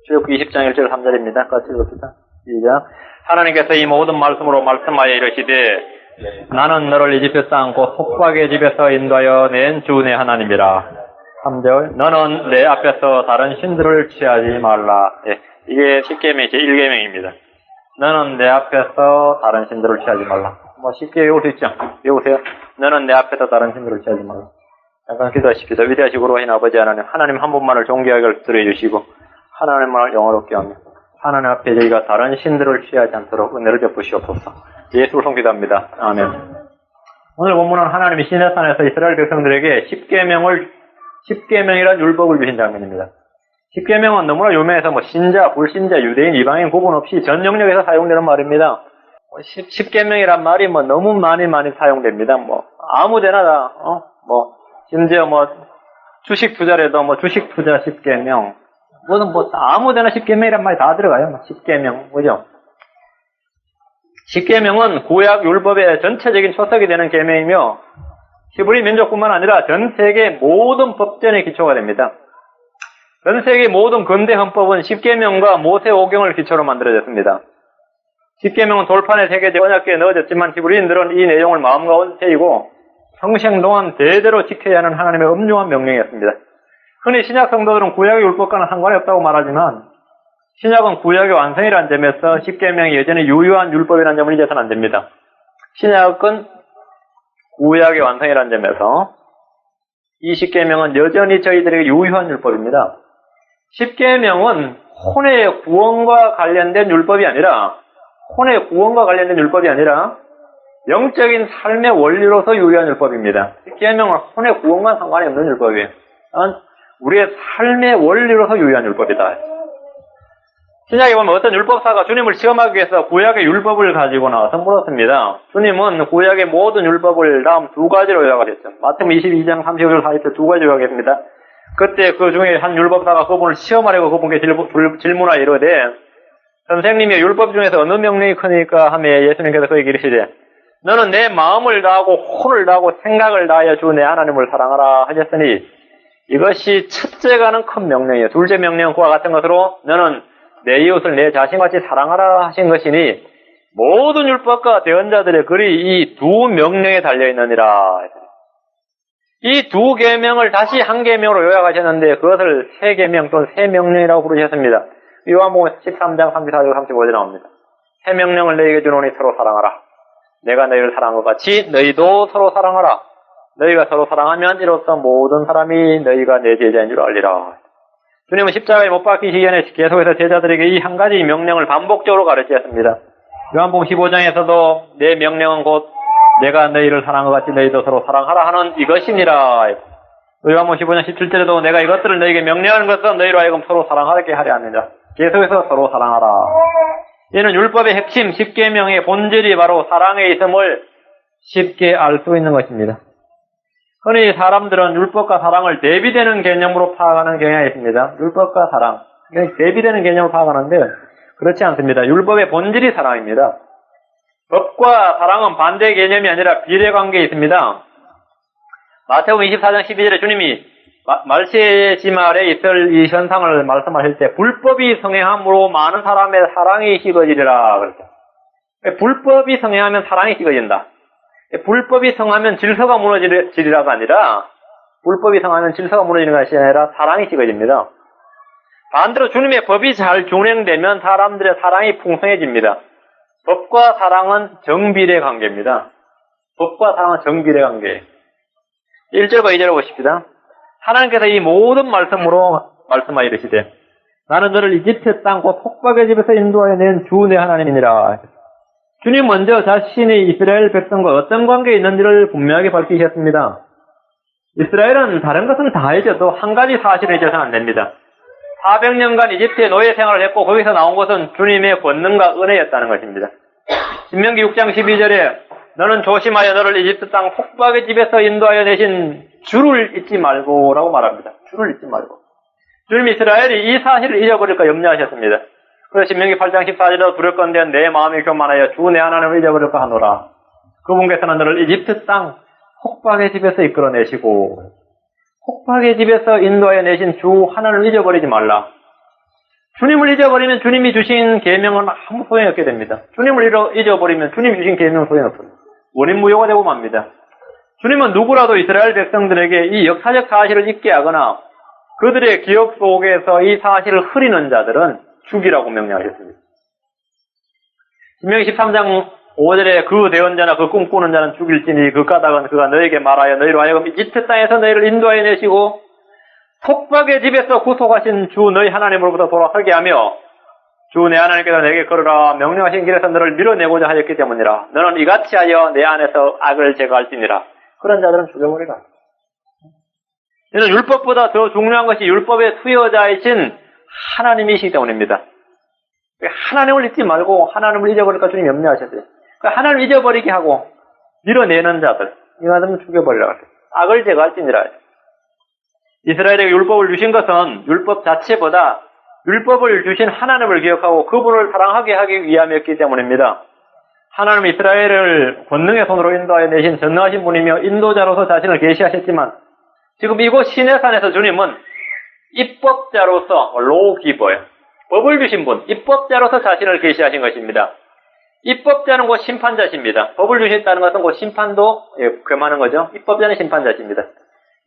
출애굽기 20장 1절 3절입니다. 같이 읽읍시다. 시작. 하나님께서 이 모든 말씀으로 말씀하여 이르시되 나는 너를 이집트 땅 곧 속박의 집에서 인도하여 낸 주 내 하나님이라. 3절. 너는 내 앞에서 다른 신들을 취하지 말라. 예, 이게 10계명 제1계명입니다. 너는 내 앞에서 다른 신들을 취하지 말라. 뭐 쉽게 외울 수 있죠? 외우세요. 너는 내 앞에서 다른 신들을 취하지 말라. 잠깐 기도하십시다. 위대하시고 그러하신 아버지 하나님, 하나님 한 분만을 존귀하게 들어주시고 하나님만을 영화롭게 하며 하나님 앞에 저희가 다른 신들을 취하지 않도록 은혜를 베푸시옵소서. 예수를 성기도합니다. 아멘. 오늘 본문은 하나님이 시내산에서 이스라엘 백성들에게 10계명이라는 율법을 주신 장면입니다. 10계명은 너무나 유명해서 신자, 불신자, 유대인, 이방인 구분 없이 전 영역에서 사용되는 말입니다. 10계명이란 말이 너무 많이 사용됩니다. 아무데나 다, 심지어 주식 투자라도 주식 투자 10계명, 아무데나 10계명이란 말이 다 들어가요. 10계명, 그죠? 10계명은 구약 율법의 전체적인 초석이 되는 계명이며 히브리 민족뿐만 아니라 전 세계 모든 법전의 기초가 됩니다. 전 세계 모든 근대 헌법은 10계명과 모세 오경을 기초로 만들어졌습니다. 10계명은 돌판에 새겨져 언약궤에 넣어졌지만 히브리인들은 이 내용을 마음가운데 새기고 평생 동안 대대로 지켜야 하는 하나님의 엄중한 명령이었습니다. 흔히 신약 성도들은 구약의 율법과는 상관이 없다고 말하지만 신약은 구약의 완성이라는 점에서 10계명이 여전히 유효한 율법이라는 점을 잊어서는 안 됩니다. 신약은 구약의 완성이라는 점에서 이 10계명은 여전히 저희들에게 유효한 율법입니다. 10계명은 혼의 구원과 관련된 율법이 아니라 영적인 삶의 원리로서 유효한 율법입니다. 10계명은 혼의 구원과 상관이 없는 율법이에요. 우리의 삶의 원리로서 유효한 율법이다. 신약에 보면 어떤 율법사가 주님을 시험하기 위해서 구약의 율법을 가지고 나와서 물었습니다. 주님은 구약의 모든 율법을 다음 두 가지로 요약하셨죠. 마태복음 22장 35절 40절 두 가지로 요약했습니다. 그때 그 중에 한 율법사가 그분을 시험하려고 그분께 질문하여 이르되 선생님이 율법 중에서 어느 명령이 크니까 하며 예수님께서 그에게 이르시되 너는 내 마음을 다하고 혼을 다하고 생각을 다하여 주 내 하나님을 사랑하라 하셨으니 이것이 첫째가는 큰 명령이에요. 둘째 명령은 그와 같은 것으로 너는 내 이웃을 내 자신같이 사랑하라 하신 것이니 모든 율법과 대언자들의 글이 이 두 명령에 달려있느니라. 이 두 계명을 다시 한 계명으로 요약하셨는데 그것을 세 계명 또는 세 명령이라고 부르셨습니다. 요한복음 13장 34절 35절 나옵니다. 세 명령을 너희에게 주노니 서로 사랑하라. 내가 너희를 사랑한 것 같이 너희도 서로 사랑하라. 너희가 서로 사랑하면 이로써 모든 사람이 너희가 내 제자인 줄 알리라. 주님은 십자가에 못 박히시기 전에 계속해서 제자들에게 이 한 가지 명령을 반복적으로 가르치셨습니다. 요한복음 15장에서도 내 명령은 곧 내가 너희를 사랑한 것 같이 너희도 서로 사랑하라 하는 이것이니라. 요한복음 15장 17절에도 내가 이것들을 너희에게 명령하는 것은 너희로 하여금 서로 사랑하게 하려 하느냐. 계속해서 서로 사랑하라. 이는 율법의 핵심 10계명의 본질이 바로 사랑에 있음을 쉽게 알 수 있는 것입니다. 흔히 사람들은 율법과 사랑을 대비되는 개념으로 파악하는 경향이 있습니다. 율법과 사랑. 대비되는 개념으로 파악하는데 그렇지 않습니다. 율법의 본질이 사랑입니다. 법과 사랑은 반대 개념이 아니라 비례관계에 있습니다. 마태복음 24장 12절에 주님이 말세지말에 있을 이 현상을 말씀하실 때 불법이 성행함으로 많은 사람의 사랑이 식어지리라 그랬죠. 불법이 성행하면 사랑이 식어진다. 불법이 성하면 질서가 무너지리라가 아니라 불법이 성하면 질서가 무너지는 것이 아니라 사랑이 식어집니다. 반대로 주님의 법이 잘 준행되면 사람들의 사랑이 풍성해집니다. 법과 사랑은 정비례 관계입니다. 법과 사랑은 정비례 관계. 1절과 2절을 보십시다. 하나님께서 이 모든 말씀으로 말씀하여 이르시되 나는 너를 이집트 땅 곧 속박의 집에서 인도하여 낸 주 내 하나님이니라. 주님 먼저 자신이 이스라엘 백성과 어떤 관계에 있는지를 분명하게 밝히셨습니다. 이스라엘은 다른 것은 다 잊어도 한 가지 사실을 잊어서는 안 됩니다. 400년간 이집트의 노예 생활을 했고 거기서 나온 것은 주님의 권능과 은혜였다는 것입니다. 신명기 6장 12절에 너는 조심하여 너를 이집트 땅 속박의 집에서 인도하여 내신 주를 잊지 말고 라고 말합니다. 주를 잊지 말고. 주님 이스라엘이 이 사실을 잊어버릴까 염려하셨습니다. 그래서 신명기 8장 14절에도 두렵건대 내 마음이 교만하여 주 내 하나님을 잊어버릴까 하노라. 그분께서는 너를 이집트 땅 속박의 집에서 이끌어내시고 속박의 집에서 인도하여 내신 주 하나님을 잊어버리지 말라. 주님을 잊어버리면 주님이 주신 계명은 아무 소용이 없게 됩니다. 주님을 잊어버리면 주님이 주신 계명은 소용이 없습니다. 원인무효가 되고 맙니다. 주님은 누구라도 이스라엘 백성들에게 이 역사적 사실을 잊게 하거나 그들의 기억 속에서 이 사실을 흐리는 자들은 죽이라고 명령하셨습니다. 신명기 13장 5절에 그 대언자나 그 꿈꾸는 자는 죽일지니 그 까닭은 그가 너에게 말하여 너희로 하여금 이집트 땅에서 너희를 인도하여 내시고 속박의 집에서 구속하신 주 너희 하나님으로부터 돌아서게 하며 주 내 하나님께서 내게 걸으라 명령하신 길에서 너를 밀어내고자 하였기 때문이라. 너는 이같이 하여 내 안에서 악을 제거할지니라. 그런 자들은 죽여버리라. 이는 율법보다 더 중요한 것이 율법의 수여자이신 하나님이시기 때문입니다. 하나님을 잊지 말고 하나님을 잊어버릴까 주님 염려하셨어요. 하나님을 잊어버리게 하고 밀어내는 자들, 이들은 죽여버리라고 하셨어요. 악을 제거할지니라. 이스라엘에게 율법을 주신 것은 율법 자체보다 율법을 주신 하나님을 기억하고 그분을 사랑하게 하기 위함이었기 때문입니다. 하나님 이스라엘을 권능의 손으로 인도하여 내신 전능하신 분이며 인도자로서 자신을 계시하셨지만 지금 이곳 시내산에서 주님은 입법자로서 로기버예요. 법을 주신 분, 입법자로서 자신을 계시하신 것입니다. 입법자는 곧 심판자십니다. 법을 주셨다는 것은 곧 심판도 겸하는 거죠. 입법자는 심판자십니다.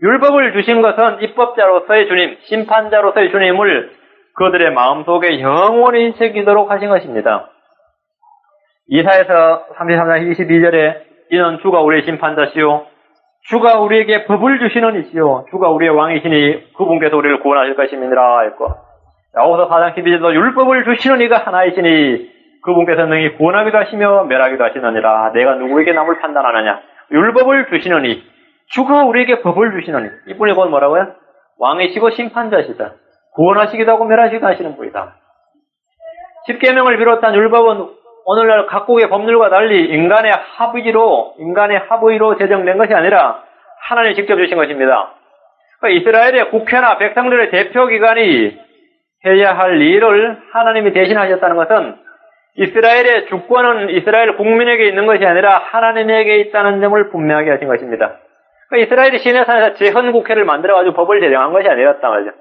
율법을 주신 것은 입법자로서의 주님, 심판자로서의 주님을 그들의 마음속에 영원히 새기도록 하신 것입니다. 이사야서 33장 22절에 이는 주가 우리의 심판자시오 주가 우리에게 법을 주시는 이시오 주가 우리의 왕이시니 그분께서 우리를 구원하실 것임이니라 했고 야고보서 4장 12절도 율법을 주시는 이가 하나이시니 그분께서 능히 구원하기도 하시며 멸하기도 하시느니라. 내가 누구에게 남을 판단하느냐. 율법을 주시는 이 주가 우리에게 법을 주시는 이 이분이 곧 뭐라고요? 왕이시고 심판자시다. 구원하시기도 하고 멸하시기도 하시는 분이다. 십계명을 비롯한 율법은 오늘날 각국의 법률과 달리 인간의 합의로 제정된 것이 아니라 하나님이 직접 주신 것입니다. 그러니까 이스라엘의 국회나 백성들의 대표기관이 해야 할 일을 하나님이 대신하셨다는 것은 이스라엘의 주권은 이스라엘 국민에게 있는 것이 아니라 하나님에게 있다는 점을 분명하게 하신 것입니다. 그러니까 이스라엘이 시내산에서 제헌국회를 만들어가지고 법을 제정한 것이 아니었단 말이죠.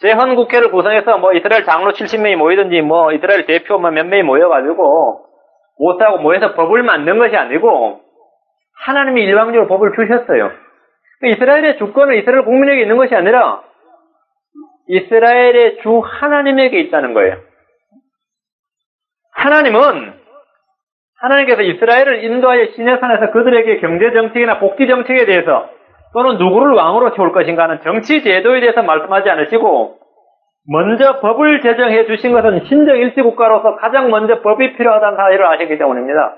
제헌국회를 구성해서 이스라엘 장로 70명이 모이든지 이스라엘 대표 몇 명이 모여가지고 모사하고 모여서 법을 만든 것이 아니고 하나님이 일방적으로 법을 주셨어요. 이스라엘의 주권은 이스라엘 국민에게 있는 것이 아니라 이스라엘의 주 하나님에게 있다는 거예요. 하나님께서 이스라엘을 인도하여 시내산에서 그들에게 경제정책이나 복지정책에 대해서 또는 누구를 왕으로 세울 것인가 하는 정치 제도에 대해서 말씀하지 않으시고 먼저 법을 제정해 주신 것은 신정일치국가로서 가장 먼저 법이 필요하다는 사실을 아셨기 때문입니다.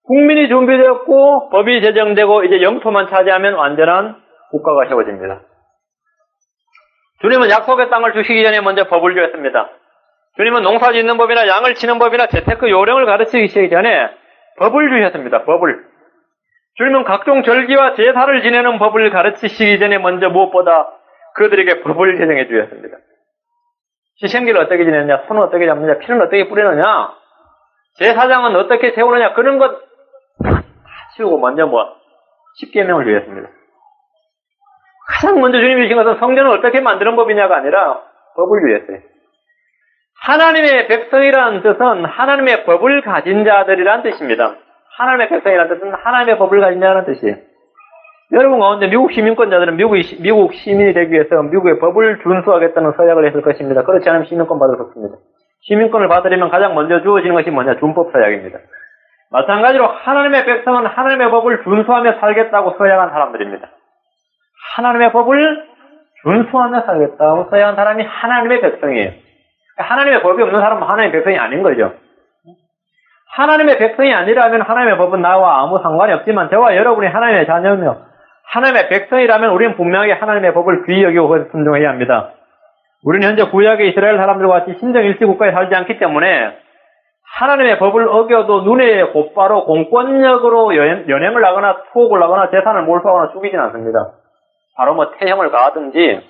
국민이 준비되었고 법이 제정되고 이제 영토만 차지하면 완전한 국가가 세워집니다. 주님은 약속의 땅을 주시기 전에 먼저 법을 주었습니다. 주님은 농사 짓는 법이나 양을 치는 법이나 재테크 요령을 가르치기 전에 법을 주셨습니다. 법을. 주님은 각종 절기와 제사를 지내는 법을 가르치시기 전에 먼저 무엇보다 그들에게 법을 제정해 주셨습니다. 시생기를 어떻게 지내느냐, 손은 어떻게 잡느냐, 피는 어떻게 뿌리느냐, 제사장은 어떻게 세우느냐, 그런 것 다 치우고 먼저 십계명을 주셨습니다. 가장 먼저 주님이 주신 것은 성전을 어떻게 만드는 법이냐가 아니라 법을 주셨어요. 하나님의 백성이라는 뜻은 하나님의 법을 가진 자들이라는 뜻입니다. 하나님의 백성이라는 뜻은 하나님의 법을 가진 자라는 뜻이에요. 여러분 가운데 미국 시민권자들은 미국 시민이 되기 위해서 미국의 법을 준수하겠다는 서약을 했을 것입니다. 그렇지 않으면 시민권 받을 수 없습니다. 시민권을 받으려면 가장 먼저 주어지는 것이 뭐냐? 준법 서약입니다. 마찬가지로 하나님의 백성은 하나님의 법을 준수하며 살겠다고 서약한 사람들입니다. 하나님의 법을 준수하며 살겠다고 서약한 사람이 하나님의 백성이에요. 하나님의 법이 없는 사람은 하나님의 백성이 아닌 거죠. 하나님의 백성이 아니라면 하나님의 법은 나와 아무 상관이 없지만 저와 여러분이 하나님의 자녀며 하나님의 백성이라면 우리는 분명하게 하나님의 법을 귀히 여기고 그것을 순종해야 합니다. 우리는 현재 구약의 이스라엘 사람들과 같이 신정일치국가에 살지 않기 때문에 하나님의 법을 어겨도 눈에 곧바로 공권력으로 연행을 하거나 투옥을 하거나 재산을 몰수하거나 죽이진 않습니다. 바로 태형을 가하든지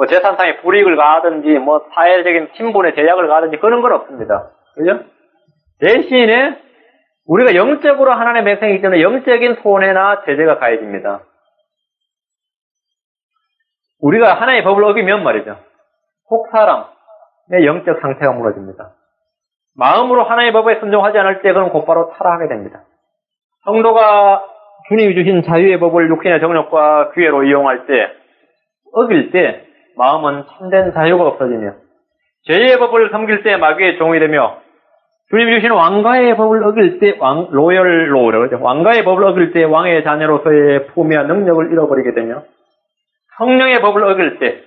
재산상의 불이익을 가하든지 사회적인 신분의 제약을 가하든지 그런 건 없습니다. 그죠? 대신에 우리가 영적으로 하나님의 백성이기 때문에 영적인 손해나 제재가 가해집니다. 우리가 하나님의 법을 어기면 말이죠. 혹사람, 내 영적 상태가 무너집니다. 마음으로 하나님의 법에 순종하지 않을 때 그는 곧바로 타락하게 됩니다. 성도가 주님이 주신 자유의 법을 육신의 정욕과 기회로 이용할 때, 어길 때 마음은 참된 자유가 없어지며 죄의 법을 섬길 때 마귀의 종이 되며 주님이 주신 왕가의 법을 어길 때 로열 로우라고 하죠. 왕가의 법을 어길 때 왕의 자녀로서의 품위와 능력을 잃어버리게 되며 성령의 법을 어길 때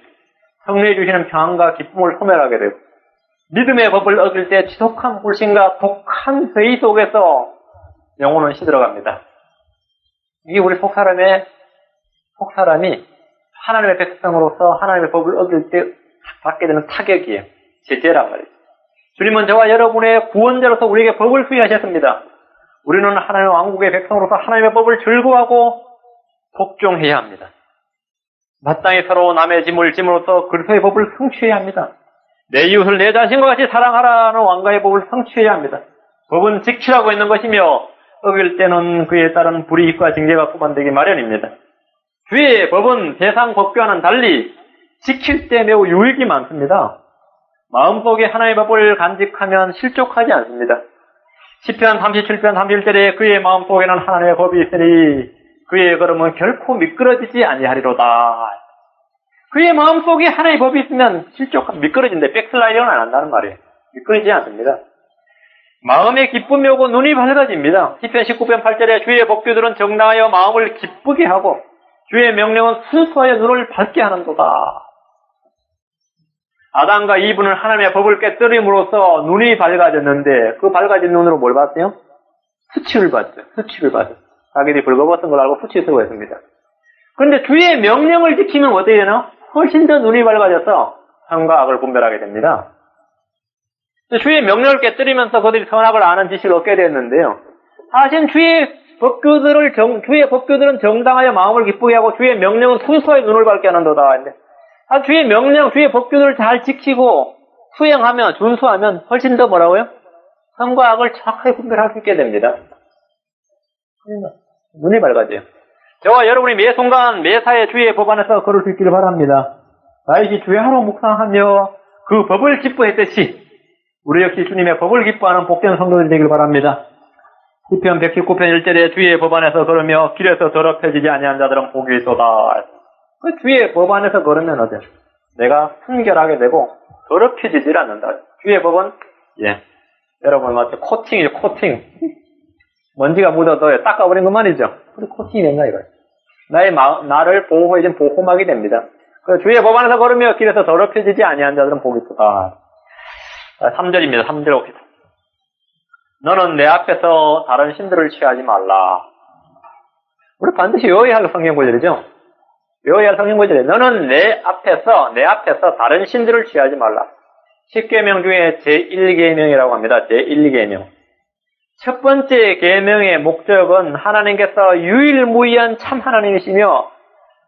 성령이 주시는 평안과 기쁨을 소멸하게 되고 믿음의 법을 어길 때 지독한 불신과 독한 회의 속에서 영혼은 시들어갑니다. 이게 우리 속사람이 하나님의 백성으로서 하나님의 법을 어길 때 받게 되는 타격이에요. 제재란 말이에요. 주님은 저와 여러분의 구원자로서 우리에게 법을 수여하셨습니다. 우리는 하나님의 왕국의 백성으로서 하나님의 법을 즐거워하고 복종해야 합니다. 마땅히 서로 남의 짐을 짐으로써 그리스도의 법을 성취해야 합니다. 내 이웃을 내 자신과 같이 사랑하라는 왕가의 법을 성취해야 합니다. 법은 지키라고 있는 것이며 어길 때는 그에 따른 불이익과 징계가 포함되기 마련입니다. 주의 법은 세상 법과는 달리 지킬 때 매우 유익이 많습니다. 마음속에 하나님의 법을 간직하면 실족하지 않습니다. 시편 37편 31절에 그의 마음속에는 하나님의 법이 있으니 그의 걸음은 결코 미끄러지지 아니하리로다. 그의 마음속에 하나님의 법이 있으면 미끄러진데 백슬라이딩은 안 한다는 말이에요. 미끄러지지 않습니다. 마음의 기쁨이 오고 눈이 밝아집니다. 시편 19편 8절에 주의 법규들은 정당하여 마음을 기쁘게 하고 주의 명령은 순수하여 눈을 밝게 하는도다. 아담과 이브는 하나님의 법을 깨뜨림으로써 눈이 밝아졌는데 그 밝아진 눈으로 뭘 봤어요? 수치를 봤어요. 자기들이 벌거벗은 걸 알고 수치 쓰고 했습니다. 그런데 주의 명령을 지키면 어떻게 되나? 훨씬 더 눈이 밝아져서 선과 악을 분별하게 됩니다. 주의 명령을 깨뜨리면서 그들이 선악을 아는 지식을 얻게 됐는데요. 사실 주의 법규들은 정당하여 마음을 기쁘게 하고 주의 명령은 순수하게 눈을 밝게 하는도다. 주의 명령, 주의 법규들을 잘 지키고 수행하면, 준수하면 훨씬 더 뭐라고요? 선과 악을 정확하게 분별할 수 있게 됩니다. 눈이 밝아져요. 저와 여러분이 매 순간, 매사에 주의 법 안에서 걸을 수 있기를 바랍니다. 다윗이 주의 하루 묵상하며 그 법을 기뻐했듯이 우리 역시 주님의 법을 기뻐하는 복된 성도들이 되기를 바랍니다. 시편 119편 1절에 주의 법 안에서 걸으며 길에서 더럽혀지지 아니한 자들은 복이 있도다. 그 주의 법 안에서 걸으면 어때? 내가 순결하게 되고 더럽혀지질 않는다. 주의 법은 여러분 마치 코팅이죠. 코팅. 먼지가 묻어도 닦아버린 것만이죠. 그래 코팅이 된다 이거예요. 나를 보호해준 보호막이 됩니다. 그 주의 법 안에서 걸으며 길에서 더럽혀지지 아니한 자들은 복이 있도다. 3절입니다. 3절 옵시다. 너는 내 앞에서 다른 신들을 취하지 말라. 우리 반드시 외워야 할 성경 구절이죠. 외워야 할 성경 구절이에요. 너는 내 앞에서 다른 신들을 취하지 말라. 10계명 중에 제1계명이라고 합니다. 제1계명. 첫 번째 계명의 목적은 하나님께서 유일무이한 참 하나님이시며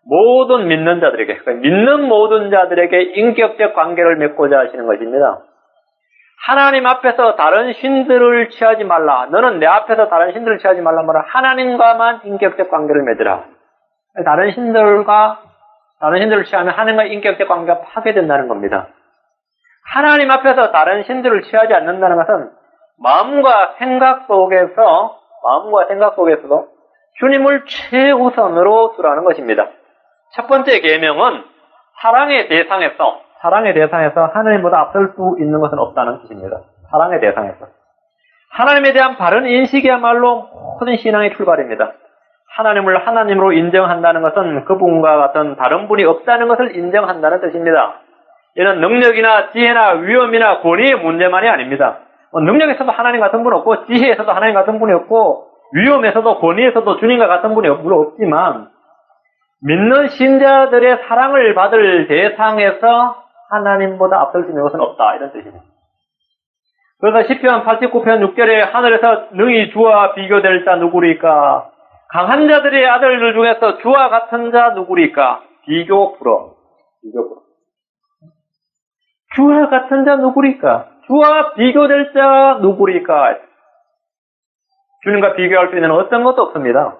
모든 믿는 자들에게, 믿는 모든 자들에게 인격적 관계를 맺고자 하시는 것입니다. 하나님 앞에서 다른 신들을 취하지 말라. 너는 내 앞에서 다른 신들을 취하지 말라 말은 하나님과만 인격적 관계를 맺으라. 다른 신들을 취하면 하나님과 인격적 관계가 파괴된다는 겁니다. 하나님 앞에서 다른 신들을 취하지 않는다는 것은 마음과 생각 속에서도 주님을 최우선으로 두라는 것입니다. 첫 번째 계명은 사랑의 대상에서 하나님보다 앞설 수 있는 것은 없다는 뜻입니다. 사랑의 대상에서. 하나님에 대한 바른 인식이야말로 모든 신앙의 출발입니다. 하나님을 하나님으로 인정한다는 것은 그분과 같은 다른 분이 없다는 것을 인정한다는 뜻입니다. 이는 능력이나 지혜나 위엄이나 권위의 문제만이 아닙니다. 능력에서도 하나님 같은 분 없고 지혜에서도 하나님 같은 분이 없고 위엄에서도 권위에서도 주님과 같은 분이 물론 없지만 믿는 신자들의 사랑을 받을 대상에서 하나님보다 앞설 수 있는 것은 없다. 이런 뜻입니다. 그래서 시편 89편 6절에 하늘에서 능히 주와 비교될 자 누구리까? 강한 자들의 아들들 중에서 주와 같은 자 누구리까? 비교 불어. 주와 같은 자 누구리까? 주와 비교될 자 누구리까? 주님과 비교할 수 있는 어떤 것도 없습니다.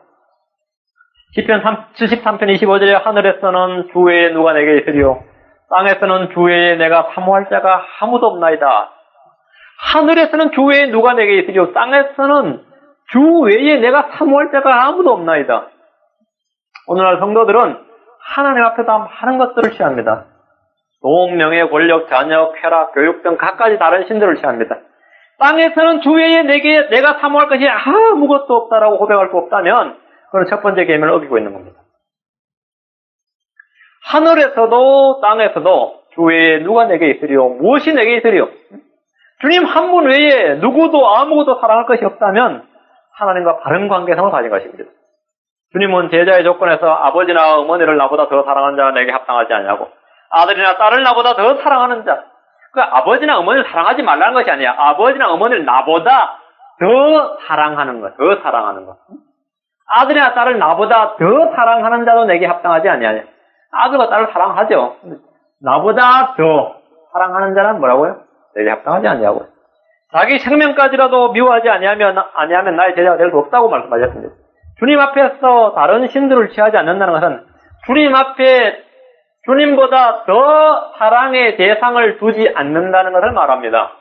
시편 73편 25절에 하늘에서는 주 외에 누가 내게 있으리요? 땅에서는 주 외에 내가 사모할 자가 아무도 없나이다. 하늘에서는 주 외에 누가 내게 있으리요 땅에서는 주 외에 내가 사모할 자가 아무도 없나이다. 오늘날 성도들은 하나님 앞에서 많은 것들을 취합니다. 돈, 명예, 권력, 자녀, 쾌락, 교육 등 각가지 다른 신들을 취합니다. 땅에서는 주 외에 내가 사모할 것이 아무것도 없다라고 고백할 수 없다면 그건 첫 번째 계명을 어기고 있는 겁니다. 하늘에서도 땅에서도 주 외에 누가 내게 있으리요? 무엇이 내게 있으리요? 주님 한 분 외에 누구도 아무것도 사랑할 것이 없다면 하나님과 바른 관계성을 가진 것입니다. 주님은 제자의 조건에서 아버지나 어머니를 나보다 더 사랑하는 자가 내게 합당하지 않냐고, 아들이나 딸을 나보다 더 사랑하는 자, 그 아버지나 어머니를 사랑하지 말라는 것이 아니야. 아버지나 어머니를 나보다 더 사랑하는 것, 더 사랑하는 것. 아들이나 딸을 나보다 더 사랑하는 자도 내게 합당하지 아니하냐. 아들과 딸을 사랑하죠. 나보다 더 사랑하는 자는 뭐라고요? 내게 합당하지 않냐고. 자기 생명까지라도 미워하지 아니하면 나의 제자가 될 수 없다고 말씀하셨습니다. 주님 앞에서 다른 신들을 취하지 않는다는 것은 주님 앞에 주님보다 더 사랑의 대상을 두지 않는다는 것을 말합니다.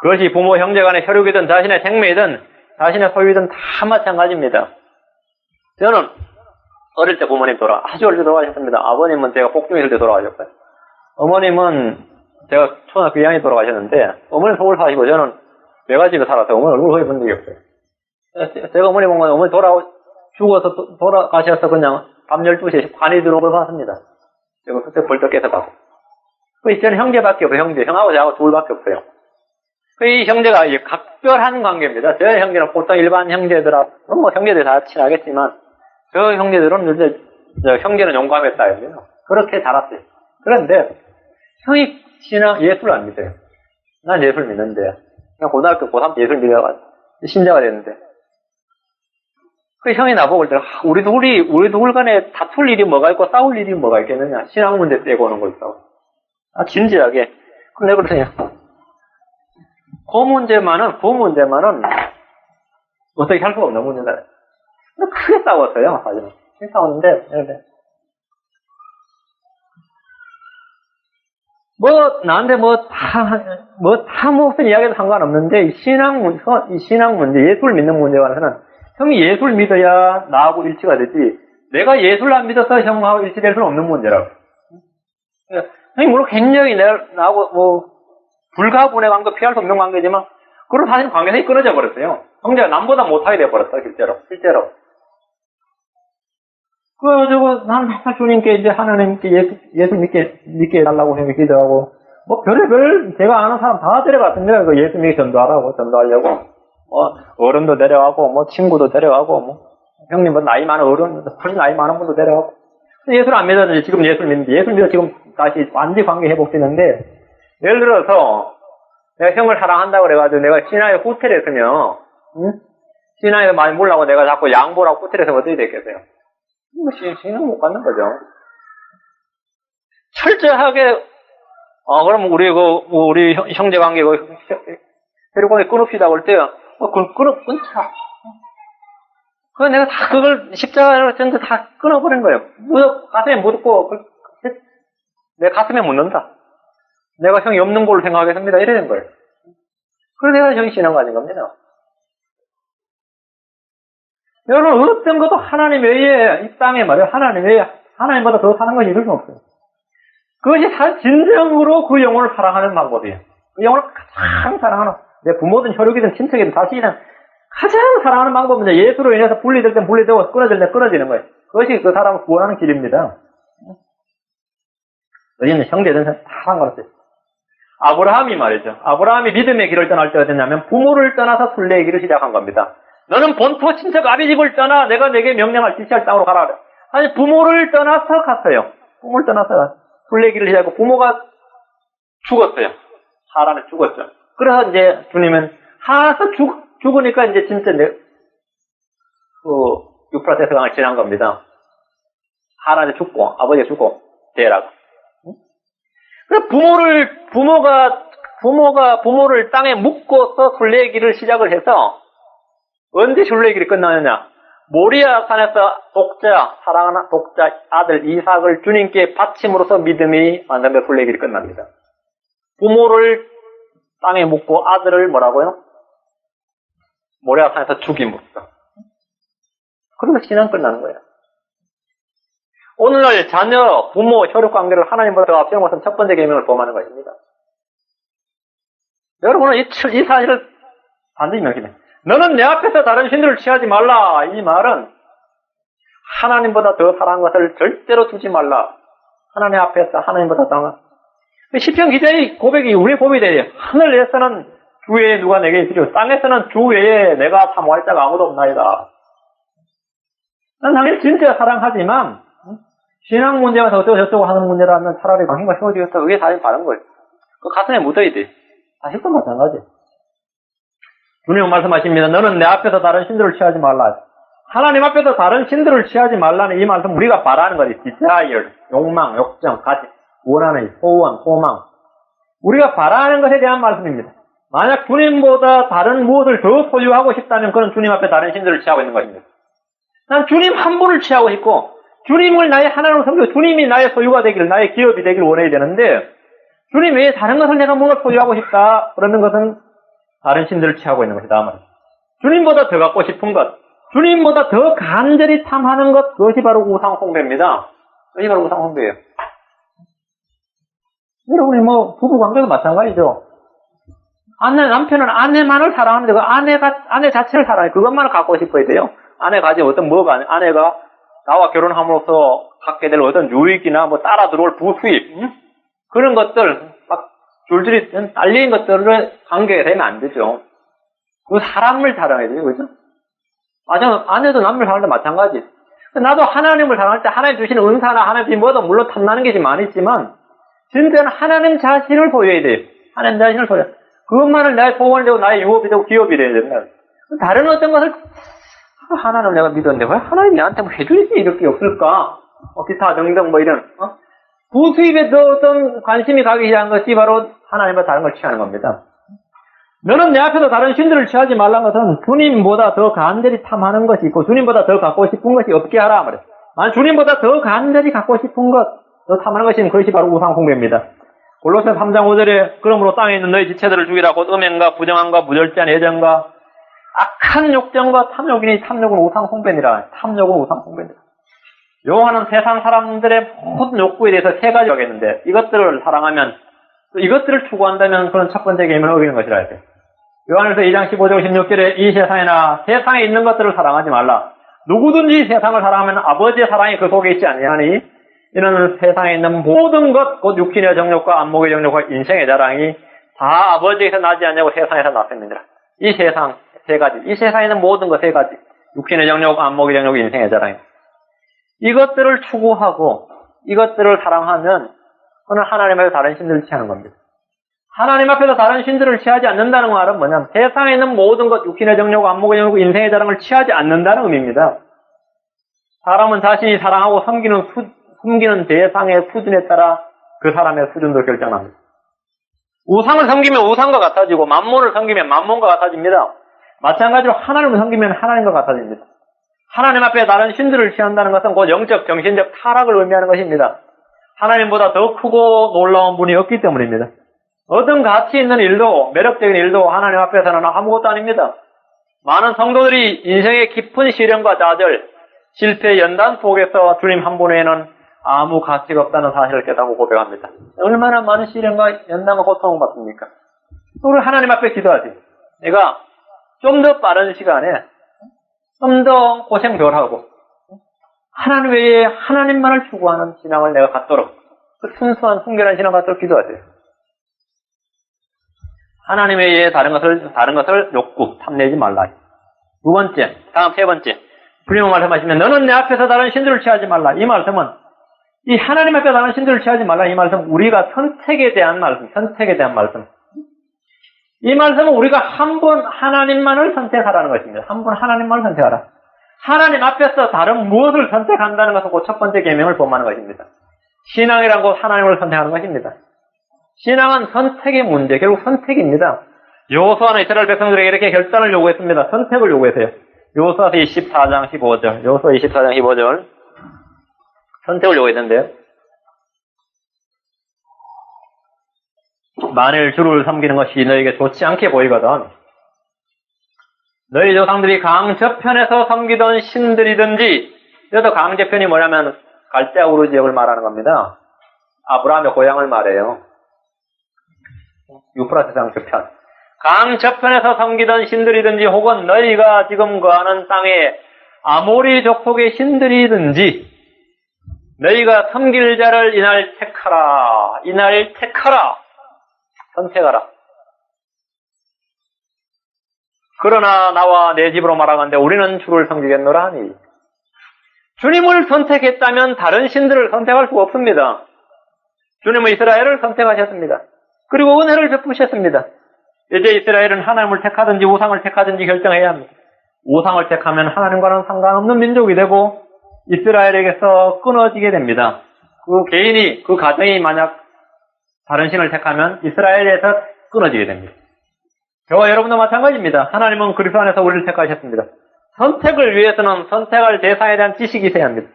그것이 부모 형제 간의 혈육이든 자신의 생명이든 자신의 소유이든 다 마찬가지입니다. 저는 어릴 때 부모님 아주 어릴 때 돌아가셨습니다. 아버님은 제가 복중에 있을 때 돌아가셨고요. 어머님은 제가 초등학교 2학년 돌아가셨는데 어머니 서울 사시고 저는 외갓집에 살아서 어머니 얼굴 거의 본 적이 없어요. 제가 어머니 보면 어머니 죽어서 돌아가셔서 그냥 밤 12시에 관이 들어온 걸 봤습니다. 제가 그때 벌떡 깨서 봤고. 저는 형제밖에 없어요. 형하고 저하고 둘밖에 없어요. 이 형제가 각별한 관계입니다. 저 형제는 보통 일반 형제들하고, 뭐 형제들 다 친하겠지만, 저 형제들은 이제, 형제는 용감의 스타일이에요. 그렇게 자랐어요. 그런데, 형이 예술을 안 믿어요. 난 예술 믿는데, 그냥 고등학교 고3 때 예술 믿어가지고, 신자가 됐는데, 그 형이 나보고 올 때, 우리 둘 간에 다툴 일이 뭐가 있고 싸울 일이 뭐가 있겠느냐. 신앙 문제 떼고 오는 거 있다고. 진지하게. 그럼 내가 그러더니, 그 문제만은 어떻게 할 수가 없는 문제다. 크게 싸웠어요, 사실은. 크게 싸웠는데, 나한테 무슨 이야기도 상관없는데, 이 신앙 문제, 예술 믿는 문제에 관해서는, 형이 예술 믿어야 나하고 일치가 되지, 내가 예술 안 믿어서 형하고 일치될 수는 없는 문제라고. 형이 물론 굉장히 나하고 불가분의 관계, 피할 수 없는 관계지만, 그런 사실 관계성이 끊어져 버렸어요. 형제가 남보다 못하게 돼버렸어, 실제로. 그래가지고, 나는 맨날 주님께 이제 하나님께 예수 믿게 해달라고 형이 기도하고, 별의별, 제가 아는 사람 다 데려갔습니다. 그 예수 믿게 전도하려고. 어른도 데려가고, 친구도 데려가고, 형님, 나이 많은 어른, 훨씬 나이 많은 분도 데려가고. 예수를 안 믿었는데, 지금 예수를 믿는데, 예수를 믿어 지금 다시 완전히 관계 회복되는데, 예를 들어서, 내가 형을 사랑한다고 그래가지고, 내가 시나이 호텔에 있으면, 시나이에 많이 몰라고 내가 자꾸 양보라고 호텔에서 어떻게 됐겠어요? 신은 못 갖는 거죠. 철저하게, 그럼 우리 형제 관계, 혈육관계 끊읍시다 그럴 때, 끊자. 그래서 내가 다 그걸 십자가로 전부 다 끊어버린 거예요. 가슴에 묻고, 내 가슴에 묻는다. 내가 형이 없는 걸로 생각하겠습니다. 이래 된 거예요. 그래서 내가 형이 신앙 가진 겁니다. 여러분, 어떤 것도 하나님 외에, 이 땅에 말이에요. 하나님 외에, 하나님보다 더 사는 것이 있을 수 없어요. 그것이 진정으로 그 영혼을 사랑하는 방법이에요. 그 영혼을 가장 사랑하는, 내 부모든 혈육이든 친척이든 자식이든 가장 사랑하는 방법은 예수로 인해서 분리될 땐 분리되고 끊어질 땐 끊어지는 거예요. 그것이 그 사람을 구원하는 길입니다. 우리는 형제든 다 상관없어요. 아브라함이 말이죠. 아브라함이 믿음의 길을 떠날 때 어땠냐면 부모를 떠나서 순례의 길을 시작한 겁니다. 너는 본토 친척 아비 집을 떠나 내가 내게 명령할 지시할 땅으로 가라 그래. 아니 부모를 떠나서 갔어요. 부모를 떠나서 순례의 길을 시작하고 부모가 죽었어요. 하란에 죽었죠. 그래서 이제 주님은 하서 죽으니까 이제 진짜 유프라테스 강을 지난 겁니다. 하란에 죽고 아버지가 죽고 데라가. 그래서 부모가 부모를 땅에 묶어서 순례의 길을 시작을 해서 언제 순례의 길이 끝나느냐? 모리아 산에서 사랑하는 독자 아들 이삭을 주님께 바침으로써 믿음이 만남의 순례길이 끝납니다. 부모를 땅에 묻고 아들을 뭐라고요? 모리아 산에서 죽임으로써. 그래서 신앙 끝나는 거예요. 오늘날 자녀, 부모, 혈육관계를 하나님보다 더 앞세운 것은 첫 번째 계명을 범하는 것입니다. 여러분은 이 사실을 반드시 명심해. 너는 내 앞에서 다른 신들을 취하지 말라. 이 말은 하나님보다 더 사랑하는 것을 절대로 두지 말라. 하나님 앞에서 하나님보다 더. 시편 기자의 고백이 우리의 고백이 돼요. 하늘에서는 주 외에 누가 내게 있으리요. 땅에서는 주 외에 내가 사모할 자가 아무도 없나이다. 난 당연히 진짜 사랑하지만 신앙 문제가 저쩌고 하는 문제라면 차라리 당신과 헤어지겠다. 그게 사실 바른 거예요. 그 가슴에 묻어야 돼. 사실도 마찬가지. 주님은 말씀하십니다. 너는 내 앞에서 다른 신들을 취하지 말라. 하나님 앞에서 다른 신들을 취하지 말라는 이 말씀 우리가 바라는 거지. desire, 욕망, 욕정, 가치, 원하는 소원, 소망. 우리가 바라는 것에 대한 말씀입니다. 만약 주님보다 다른 무엇을 더 소유하고 싶다면 그건 주님 앞에 다른 신들을 취하고 있는 것입니다. 난 주님 한 분을 취하고 싶고 주님을 나의 하나님으로 섬기고 주님이 나의 소유가 되기를 나의 기업이 되기를 원해야 되는데 주님 외에 다른 것을 내가 뭔가 소유하고 싶다 그러는 것은 다른 신들을 취하고 있는 것이다. 주님보다 더 갖고 싶은 것, 주님보다 더 간절히 탐하는 것, 그것이 바로 우상 숭배입니다. 그것이 바로 우상 숭배예요. 여러분이 부부 관계도 마찬가지죠. 남편은 아내만을 사랑하는데 그 아내 자체를 사랑해. 그것만을 갖고 싶어야 돼요. 아내가 가진 어떤 아내가 나와 결혼함으로써 갖게 될 어떤 유익이나 따라 들어올 부수입, 그런 것들, 막 줄줄이 딸리는 것들을 관계가 되면 안 되죠. 그 사람을 사랑해야 돼요. 그죠? 아내도 남을 사랑할 때 마찬가지. 나도 하나님을 사랑할 때 하나님 주시는 은사나 하나님 주신 뭐도 물론 탐나는 것이 많이 있지만, 진짜는 하나님 자신을 소유해야 돼요. 하나님 자신을 소유해. 그것만을 나의 소원이 되고 나의 유업이 되고 기업이 돼야 된다. 다른 어떤 것을 하나님을 내가 믿었는데 왜 하나님이 나한테 해줄 수 이럴 게 없을까? 기타 등등 이런 부수입에 더 어떤 관심이 가기 시작한 것이 바로 하나님과 다른 걸 취하는 겁니다. 너는 내 앞에서 다른 신들을 취하지 말라는 것은 주님보다 더 간절히 탐하는 것이 있고 주님보다 더 갖고 싶은 것이 없게 하라 말이에요. 만약 주님보다 더 간절히 갖고 싶은 것, 더 탐하는 것이 그것이 바로 우상 숭배입니다. 골로새 3장 5절에 그러므로 땅에 있는 너희 지체들을 죽이라 곧 음행과 부정함과 무절제한 애정과 악한 욕정과 탐욕이니 탐욕은 우상 숭배니라. 탐욕은 우상 숭배니라. 요한은 세상 사람들의 모든 욕구에 대해서 세 가지가 있는데 이것들을 사랑하면 또 이것들을 추구한다면 그런 첫 번째 계명을 어기는 것이라 해요. 요한에서 2장 15절 16절에 이 세상에 있는 것들을 사랑하지 말라. 누구든지 세상을 사랑하면 아버지의 사랑이 그 속에 있지 아니하니 이는 세상에 있는 모든 것 곧 육신의 정욕과 안목의 정욕과 인생의 자랑이 다 아버지에서 나지 않냐고 세상에서 났습니다. 이 세상 세 가지. 이 세상에 있는 모든 것 세 가지. 육신의 정욕, 안목의 정욕, 인생의 자랑. 이것들을 추구하고 이것들을 사랑하면 그는 하나님 앞에서 다른 신들을 취하는 겁니다. 하나님 앞에서 다른 신들을 취하지 않는다는 말은 뭐냐면 세상에 있는 모든 것, 육신의 정욕, 안목의 정욕, 인생의 자랑을 취하지 않는다는 의미입니다. 사람은 자신이 사랑하고 섬기는 대상의 수준에 따라 그 사람의 수준도 결정합니다. 우상을 섬기면 우상과 같아지고 만몬을 섬기면 만몬과 같아집니다. 마찬가지로 하나님을 섬기면 하나님과 같아집니다. 하나님 앞에 다른 신들을 취한다는 것은 곧 영적, 정신적 타락을 의미하는 것입니다. 하나님보다 더 크고 놀라운 분이 없기 때문입니다. 어떤 가치 있는 일도, 매력적인 일도 하나님 앞에서는 아무것도 아닙니다. 많은 성도들이 인생의 깊은 시련과 좌절, 실패, 연단 속에서 주님 한 분 외에는 아무 가치가 없다는 사실을 깨닫고 고백합니다. 얼마나 많은 시련과 연단과 고통을 받습니까? 우리 하나님 앞에 기도하세요. 내가 좀 더 빠른 시간에 좀 더 고생 덜 하고 하나님 외에 하나님만을 추구하는 신앙을 내가 갖도록 그 순수한 순결한 신앙을 갖도록 기도하세요. 하나님 외에 다른 것을 욕구, 탐내지 말라. 두 번째, 다음 세 번째. 주님은 말씀하시면 너는 내 앞에서 다른 신들을 취하지 말라. 이 말씀은 이 하나님 앞에 다른 신들을 취하지 말라. 이 말씀 우리가 선택에 대한 말씀. 이 말씀은 우리가 한 분 하나님만을 선택하라는 것입니다. 한 분 하나님만을 선택하라. 하나님 앞에서 다른 무엇을 선택한다는 것은 그 첫 번째 계명을 범하는 것입니다. 신앙이란 것 하나님을 선택하는 것입니다. 신앙은 선택의 문제, 결국 선택입니다. 여호수아는 이스라엘 백성들에게 이렇게 결단을 요구했습니다. 선택을 요구했어요. 요소서 24장 15절. 요소서 24장 15절. 선택을 요구했는데요. 만일 주를 섬기는 것이 너에게 좋지 않게 보이거든 너희 조상들이 강 저편에서 섬기던 신들이든지 여기서 강 저편이 뭐냐면 갈대아 우르 지역을 말하는 겁니다. 아브라함의 고향을 말해요. 유프라테스 강 저편. 강 저편에서 섬기던 신들이든지 혹은 너희가 지금 거하는 땅에 아모리 족속의 신들이든지 너희가 섬길 자를 이날 택하라. 이날 택하라. 선택하라. 그러나 나와 내 집으로 말하건대 우리는 주를 섬기겠노라 하니 주님을 선택했다면 다른 신들을 선택할 수가 없습니다. 주님은 이스라엘을 선택하셨습니다. 그리고 은혜를 베푸셨습니다. 이제 이스라엘은 하나님을 택하든지 우상을 택하든지 결정해야 합니다. 우상을 택하면 하나님과는 상관없는 민족이 되고 이스라엘에게서 끊어지게 됩니다. 그 개인이, 그 가정이 만약 다른 신을 택하면 이스라엘에서 끊어지게 됩니다. 저와 여러분도 마찬가지입니다. 하나님은 그리스도 안에서 우리를 택하셨습니다. 선택을 위해서는 선택할 대상에 대한 지식이 있어야 합니다.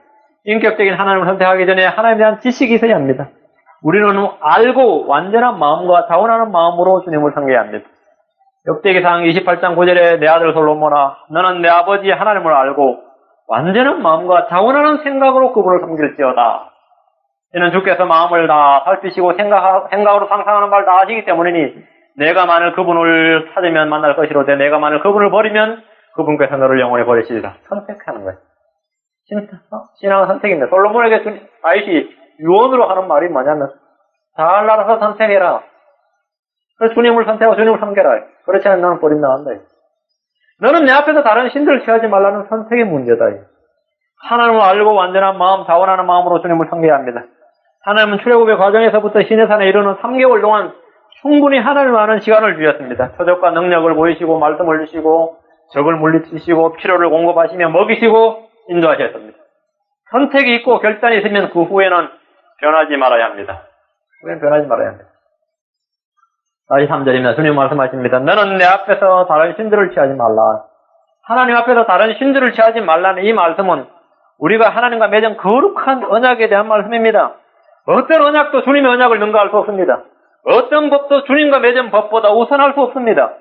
인격적인 하나님을 선택하기 전에 하나님에 대한 지식이 있어야 합니다. 우리는 알고 완전한 마음과 자원하는 마음으로 주님을 섬겨야 합니다. 역대기상 28장 9절에 내 아들 솔로몬아 너는 내 아버지 하나님을 알고 완전한 마음과 자원하는 생각으로 그분을 섬길지어다. 이는 주께서 마음을 다 살피시고 생각으로 상상하는 바를 다 아시기 때문이니 내가 만일 그분을 찾으면 만날 것이로되 내가 만일 그분을 버리면 그분께서 너를 영원히 버리시리라. 선택하는 거예요. 신앙은 선택입니다. 솔로몬에게 다윗이 유언으로 하는 말이 뭐냐면 잘 알아서 선택해라. 그래서 주님을 선택하고 주님을 섬겨라. 그렇지 않으면 너는 버린다 한다. 너는 내 앞에서 다른 신들을 취하지 말라는 선택의 문제다. 하나님을 알고 완전한 마음, 자원하는 마음으로 주님을 섬겨야 합니다. 하나님은 출애굽의 과정에서부터 시내산에 이르는 3개월 동안 충분히 하나님을 아는 시간을 주셨습니다. 표적과 능력을 보이시고 말씀을 주시고 적을 물리치시고 필요를 공급하시며 먹이시고 인도하셨습니다. 선택이 있고 결단이 있으면 그 후에는 변하지 말아야 합니다. 후에는 변하지 말아야 합니다. 다시 3절입니다. 주님 말씀하십니다. 너는 내 앞에서 다른 신들을 취하지 말라. 하나님 앞에서 다른 신들을 취하지 말라는 이 말씀은 우리가 하나님과 맺은 거룩한 언약에 대한 말씀입니다. 어떤 언약도 주님의 언약을 능가할 수 없습니다. 어떤 법도 주님과 맺은 법보다 우선할 수 없습니다.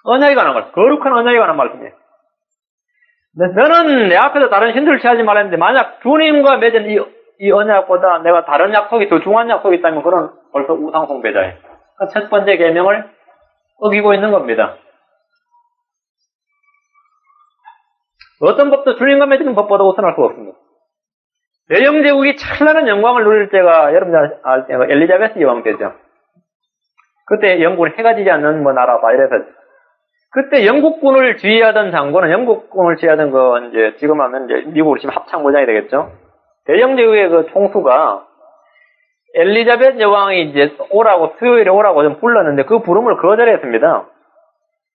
언약에 관한 말, 거룩한 언약에 관한 말씀이에요. 너는 내 앞에서 다른 신들을 취하지 말았는데 만약 주님과 맺은 이 언약보다 내가 다른 약속이 더 중요한 약속이 있다면 그건 벌써 우상숭배자예요. 첫 번째 계명을 어기고 있는 겁니다. 어떤 법도 주님과 맺은 법보다 우선할 수가 없습니다. 대영제국이 찬란한 영광을 누릴 때가 여러분들 알 때가 엘리자베스 여왕 때죠. 그때 영국은 해가 지지 않는 나라다 이래서 그때 영국군을 지휘하던 장군은 영국군을 지휘하던 지금 하면 미국으로 치면 합창부장이 되겠죠. 대영제국의 그 총수가 엘리자베스 여왕이 오라고 수요일에 오라고 좀 불렀는데 그 부름을 거절했습니다.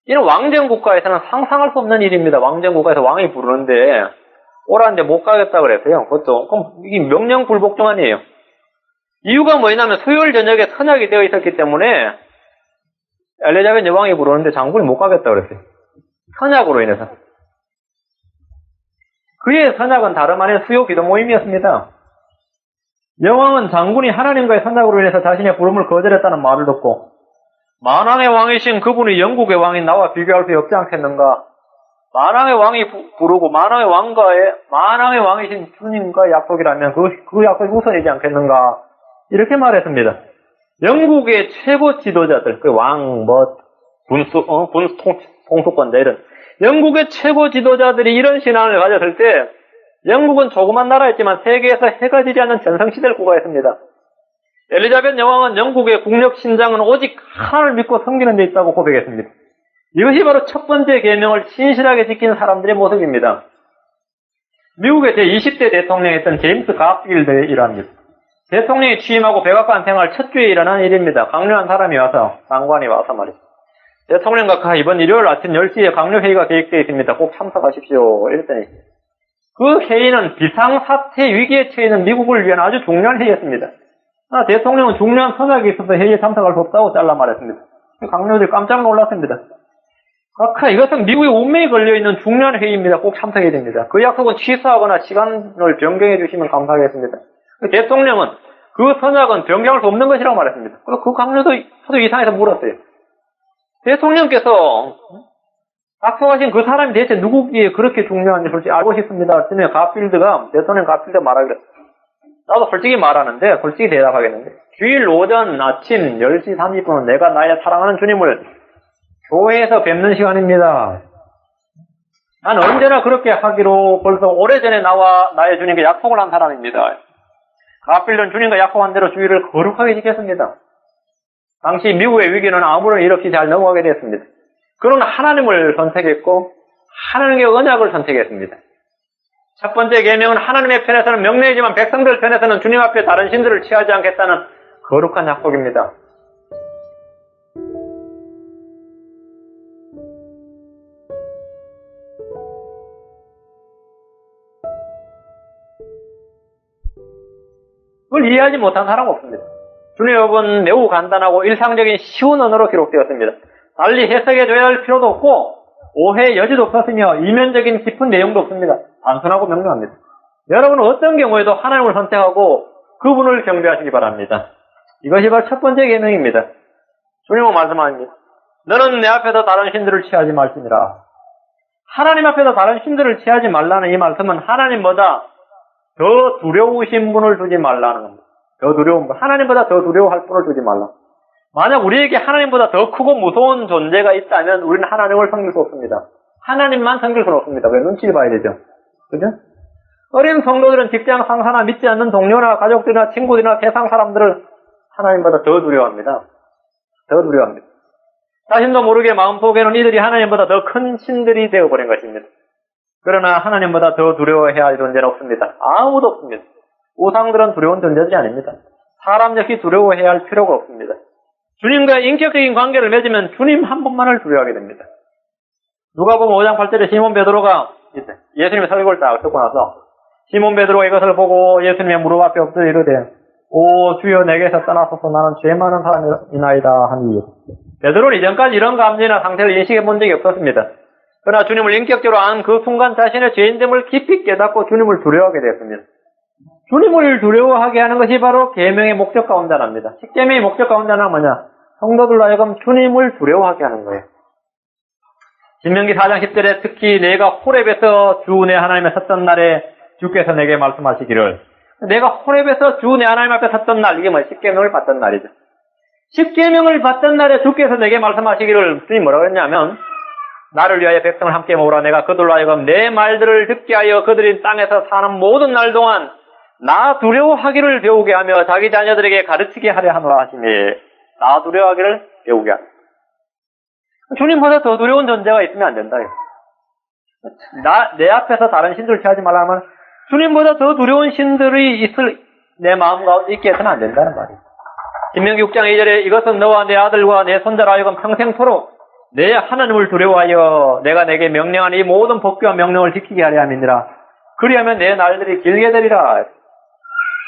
이는 왕정국가에서는 상상할 수 없는 일입니다. 왕정국가에서 왕이 부르는데 오라는데 못 가겠다 그랬어요. 그것도 그럼 이게 명령 불복종 아니에요. 이유가 뭐냐면 수요일 저녁에 선약이 되어 있었기 때문에 엘리자베스 여왕이 부르는데 장군이 못 가겠다 그랬어요. 선약으로 인해서. 그의 선약은 다름 아닌 수요 기도 모임이었습니다. 여왕은 장군이 하나님과의 선약으로 인해서 자신의 부름을 거절했다는 말을 듣고 만왕의 왕이신 그분이 영국의 왕인 나와 비교할 수 없지 않겠는가? 만왕의 왕이 부르고 만왕의 왕이신 주님과 약속이라면 그 약속이 우선이지 않겠는가? 이렇게 말했습니다. 영국의 최고 지도자들, 그 왕, 군수 통수권자 이런 영국의 최고 지도자들이 이런 신앙을 가졌을 때 영국은 조그만 나라였지만 세계에서 해가 지지 않는 전성시대를 구가했습니다. 엘리자베스 여왕은 영국의 국력 신장은 오직 하나님을 믿고 섬기는 데 있다고 고백했습니다. 이것이 바로 첫 번째 계명을 신실하게 지킨 사람들의 모습입니다. 미국의 제20대 대통령이었던 제임스 가필드의 일화입니다. 대통령이 취임하고 백악관 생활 첫 주에 일어난 일입니다. 강요한 사람이 와서, 장관이 와서 말이죠. 대통령 각하 이번 일요일 아침 10시에 강요회의가 계획되어 있습니다. 꼭 참석하십시오. 이랬더니 그 회의는 비상사태 위기에 처해 있는 미국을 위한 아주 중요한 회의였습니다. 대통령은 중요한 선약이 있어서 회의에 참석할 수 없다고 잘라 말했습니다. 강요들이 깜짝 놀랐습니다. 이것은 미국의 운명이 걸려있는 중요한 회의입니다. 꼭 참석해야 됩니다. 그 약속은 취소하거나 시간을 변경해 주시면 감사하겠습니다. 대통령은 그 선약은 변경할 수 없는 것이라고 말했습니다. 그래서 그 강요도 사도 이상해서 물었어요. 대통령께서 약속하신 그 사람이 대체 누구기에 그렇게 중요한지 솔직히 알고 싶습니다. 그랬더니 대통령 가필드가 말하기를, 나도 솔직히 말하는데, 솔직히 대답하겠는데, 주일 오전 아침 10시 30분은 내가 나의 사랑하는 주님을 교회에서 뵙는 시간입니다. 난 언제나 그렇게 하기로 벌써 오래전에 나의 주님께 약속을 한 사람입니다. 가필드는 주님과 약속한 대로 주일을 거룩하게 지켰습니다. 당시 미국의 위기는 아무런 일 없이 잘 넘어가게 됐습니다. 그는 하나님을 선택했고 하나님의 언약을 선택했습니다. 첫 번째 계명은 하나님의 편에서는 명령이지만 백성들 편에서는 주님 앞에 다른 신들을 취하지 않겠다는 거룩한 약속입니다. 그걸 이해하지 못한 사람은 없습니다. 주님의 법은 매우 간단하고 일상적인 쉬운 언어로 기록되었습니다. 달리 해석해줘야 할 필요도 없고 오해의 여지도 없었으며 이면적인 깊은 내용도 없습니다. 단순하고 명료합니다. 여러분은 어떤 경우에도 하나님을 선택하고 그분을 경배하시기 바랍니다. 이것이 바로 첫 번째 계명입니다. 주님은 말씀하십니다. 너는 내 앞에서 다른 신들을 취하지 말지니라. 하나님 앞에서 다른 신들을 취하지 말라는 이 말씀은 하나님보다 더 두려우신 분을 두지 말라는 겁니다. 더 두려운 분, 하나님보다 더 두려워할 분을 두지 말라. 만약 우리에게 하나님보다 더 크고 무서운 존재가 있다면 우리는 하나님을 섬길 수 없습니다. 하나님만 섬길 수는 없습니다. 왜? 눈치를 봐야 되죠. 그죠? 어린 성도들은 직장 상사나 믿지 않는 동료나 가족들이나 친구들이나 세상 사람들을 하나님보다 더 두려워합니다. 더 두려워합니다. 자신도 모르게 마음속에는 이들이 하나님보다 더 큰 신들이 되어버린 것입니다. 그러나 하나님보다 더 두려워해야 할 존재는 없습니다. 아무도 없습니다. 우상들은 두려운 존재들이 아닙니다. 사람 역시 두려워해야 할 필요가 없습니다. 주님과 인격적인 관계를 맺으면 주님 한 분만을 두려워하게 됩니다. 누가복음 5장 8절에 시몬 베드로가 예수님의 설교를 딱 듣고 나서 시몬 베드로가 이것을 보고 예수님의 무릎 앞에 엎드려 이르되 오 주여 내게서 떠나소서 나는 죄 많은 사람이나이다 하니 베드로는 이전까지 이런 감정이나 상태를 인식해 본 적이 없었습니다. 그러나 주님을 인격적으로 안 그 순간 자신의 죄인됨을 깊이 깨닫고 주님을 두려워하게 되었습니다. 주님을 두려워하게 하는 것이 바로 계명의 목적 가운데 하나입니다. 십계명의 목적 가운데 하나가 뭐냐? 성도들로 하여금 주님을 두려워하게 하는 거예요. 신명기 4장 10절에 특히 내가 호렙에서 주 내 하나님에 섰던 날에 주께서 내게 말씀하시기를 내가 호렙에서 주 내 하나님 앞에 섰던 날, 이게 뭐예요? 십계명을 받던 날이죠. 십계명을 받던 날에 주께서 내게 말씀하시기를 주님 뭐라고 했냐면 나를 위하여 백성을 함께 모으라. 내가 그들로 하여금 내 말들을 듣게 하여 그들이 땅에서 사는 모든 날 동안 나 두려워하기를 배우게 하며 자기 자녀들에게 가르치게 하려 하노라 하시니 나 두려워하기를 배우게 하라. 주님보다 더 두려운 존재가 있으면 안 된다. 내 앞에서 다른 신들을 취하지 말라면 주님보다 더 두려운 신들이 있을 내 마음 가운데 있게 해서는 안 된다는 말이에요. 신명기 6장 2절에 이것은 너와 내 아들과 내 손자로 하여금 평생토록 내 하나님을 두려워하여 내가 내게 명령한 이 모든 법규와 명령을 지키게 하려 함이니라. 그리하면 내 날들이 길게 되리라.